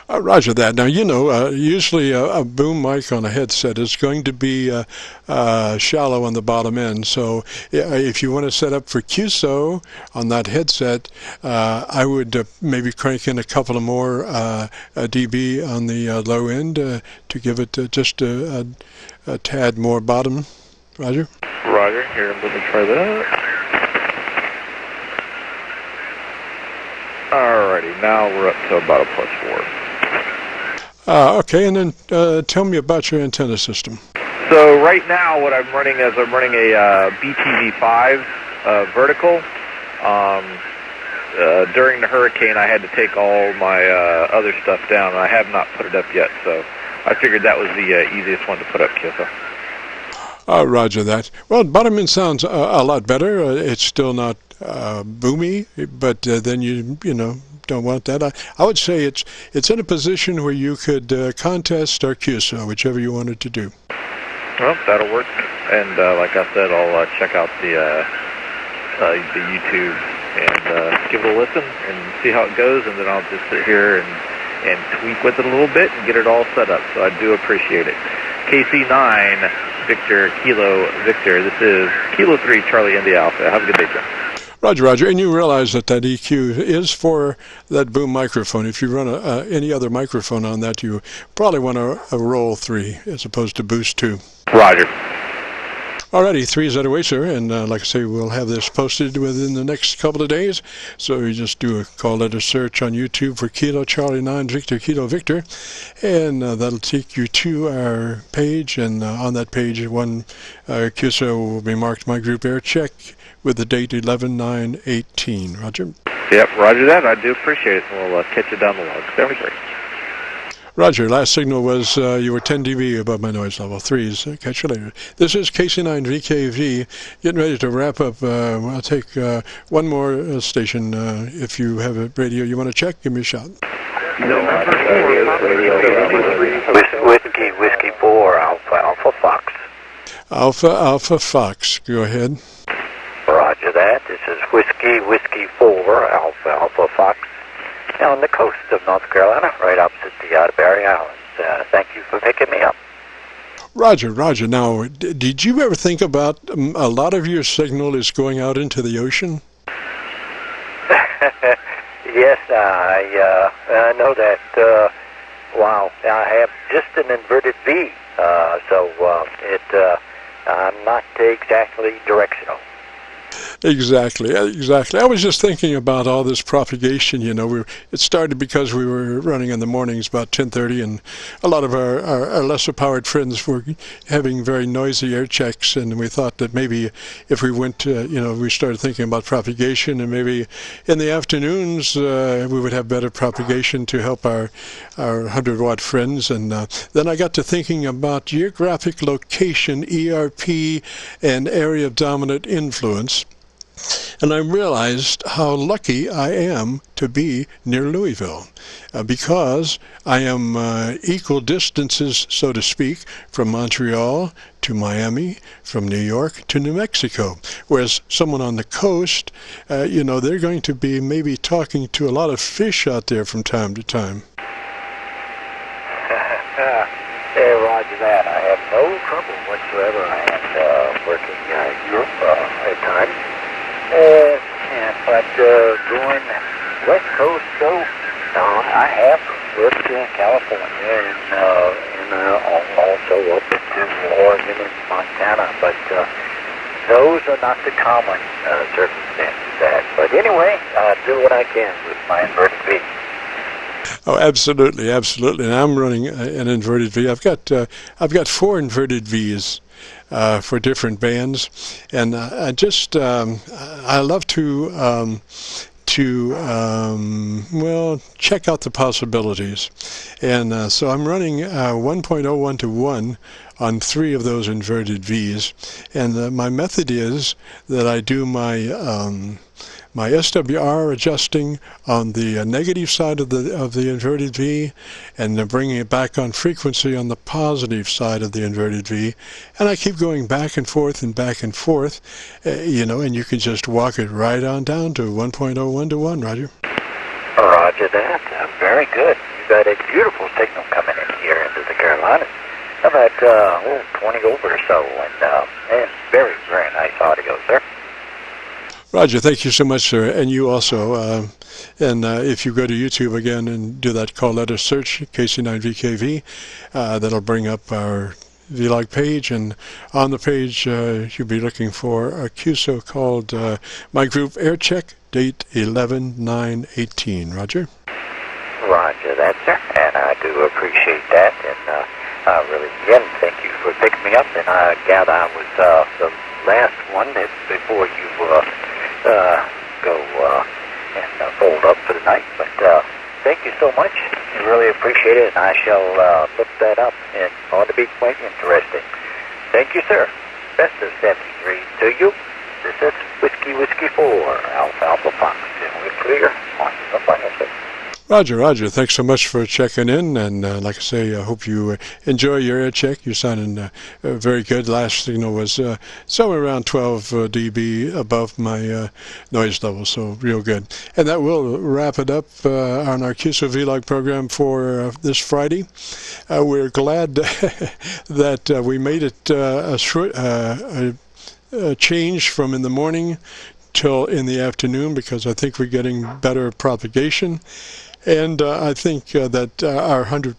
Roger that. Now, you know, usually a boom mic on a headset is going to be shallow on the bottom end. So if you want to set up for QSO on that headset, I would maybe crank in a couple of more dB on the low end to give it just a tad more bottom. Roger? Roger. Here, let me try that. Alrighty, now we're up to about a +4. Okay, and then tell me about your antenna system. So right now what I'm running is I'm running a BTV5 vertical. During the hurricane I had to take all my other stuff down, and I have not put it up yet, so I figured that was the easiest one to put up, QSO. Roger that. Well, bottom end sounds a lot better. It's still not boomy, but then you know, don't want that. I would say it's in a position where you could contest or QSO, whichever you wanted to do. Well, that'll work. And like I said, I'll check out the YouTube and give it a listen and see how it goes, and then I'll just sit here and tweak with it a little bit and get it all set up. So I do appreciate it. KC9 Victor Kilo Victor. This is Kilo 3 Charlie India Alpha. Have a good day, Jim. Roger, Roger. And you realize that that EQ is for that boom microphone. If you run any other microphone on that, you probably want a roll 3 as opposed to boost 2. Roger. Alrighty, 3 is that away, sir. And like I say, we'll have this posted within the next couple of days. So you just do a call letter search on YouTube for Kilo Charlie 9 Victor Kilo Victor, and that'll take you to our page. And on that page, one QSO will be marked My Group Aircheck with the date 11/9/18. Roger. Yep, roger that. I do appreciate it. And we'll catch you down the log. 73. Roger, last signal was you were 10 dB above my noise level. 3s. Catch you later. This is KC9VKV. Getting ready to wrap up. I'll take one more station. If you have a radio you want to check, give me a shot. Whiskey 4, Alpha Fox. Alpha Fox. Go ahead. Roger that. This is Whiskey 4, Alpha Fox. On the coast of North Carolina, right opposite the Barry Islands. Thank you for picking me up. Roger, Roger. Now, did you ever think about a lot of your signal is going out into the ocean? Yes, I know that. Wow, I have just an inverted V, so I'm not exactly directional. Exactly. I was just thinking about all this propagation. You know, it started because we were running in the mornings about 10:30, and a lot of our lesser powered friends were having very noisy air checks, and we thought that maybe if we went, we started thinking about propagation, and maybe in the afternoons we would have better propagation to help our 100-watt friends. And then I got to thinking about geographic location, ERP, and area of dominant influence. And I realized how lucky I am to be near Louisville because I am equal distances, so to speak, from Montreal to Miami, from New York to New Mexico. Whereas someone on the coast, they're going to be maybe talking to a lot of fish out there from time to time. Hey, roger that. I have no trouble whatsoever. I am working Europe at times. But going West Coast, so I have worked in California and also up into Oregon and Montana, but those are not the common circumstances. But anyway, I do what I can with my inverted V. Oh, absolutely, absolutely. And I'm running an inverted V. I've got 4 inverted Vs for different bands, and I love to well, check out the possibilities. And so I'm running 1.01 to 1 on 3 of those inverted Vs. And my method is that I do my my SWR adjusting on the negative side of the inverted V, and bringing it back on frequency on the positive side of the inverted V, and I keep going back and forth, you know, and you can just walk it right on down to 1.01 to 1, Roger. Roger that. Very good. You've got a beautiful signal coming in here into the Carolinas. About 20 over or so, and very, very nice audio, sir. Roger, thank you so much, sir, and you also. And if you go to YouTube again and do that call letter search, KC9VKV, that'll bring up our vlog page, and on the page you'll be looking for a QSO called my group Aircheck, date 11/9/18. Roger? Roger that, sir, and I do appreciate that, and I really, again, thank you for picking me up, and I gather I was the last one that before you go and fold up for the night. But thank you so much. I really appreciate it, and I shall look that up, and ought to be quite interesting. Thank you, sir. Best of 73 to you. This is Whiskey 4, Alpha Fox, and we're clear on the final set. Roger, Roger. Thanks so much for checking in, and like I say, I hope you enjoy your air check. You're sounding very good. Last signal was somewhere around 12 dB above my noise level, so real good. And that will wrap it up on our QSO-VLOG program for this Friday. We're glad that we made it a change from in the morning till in the afternoon, because I think we're getting better propagation. And I think that our 100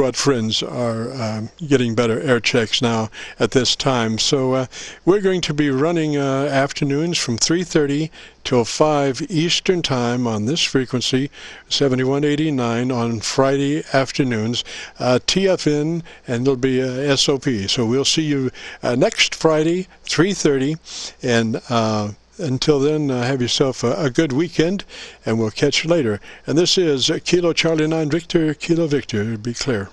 watt friends are getting better air checks now at this time. So we're going to be running afternoons from 3:30 till 5 Eastern time on this frequency, 7189, on Friday afternoons, TFN, and it'll be SOP. So we'll see you next Friday, 3:30, and until then, have yourself a good weekend, and we'll catch you later. And this is Kilo Charlie 9 Victor, Kilo Victor. Be clear.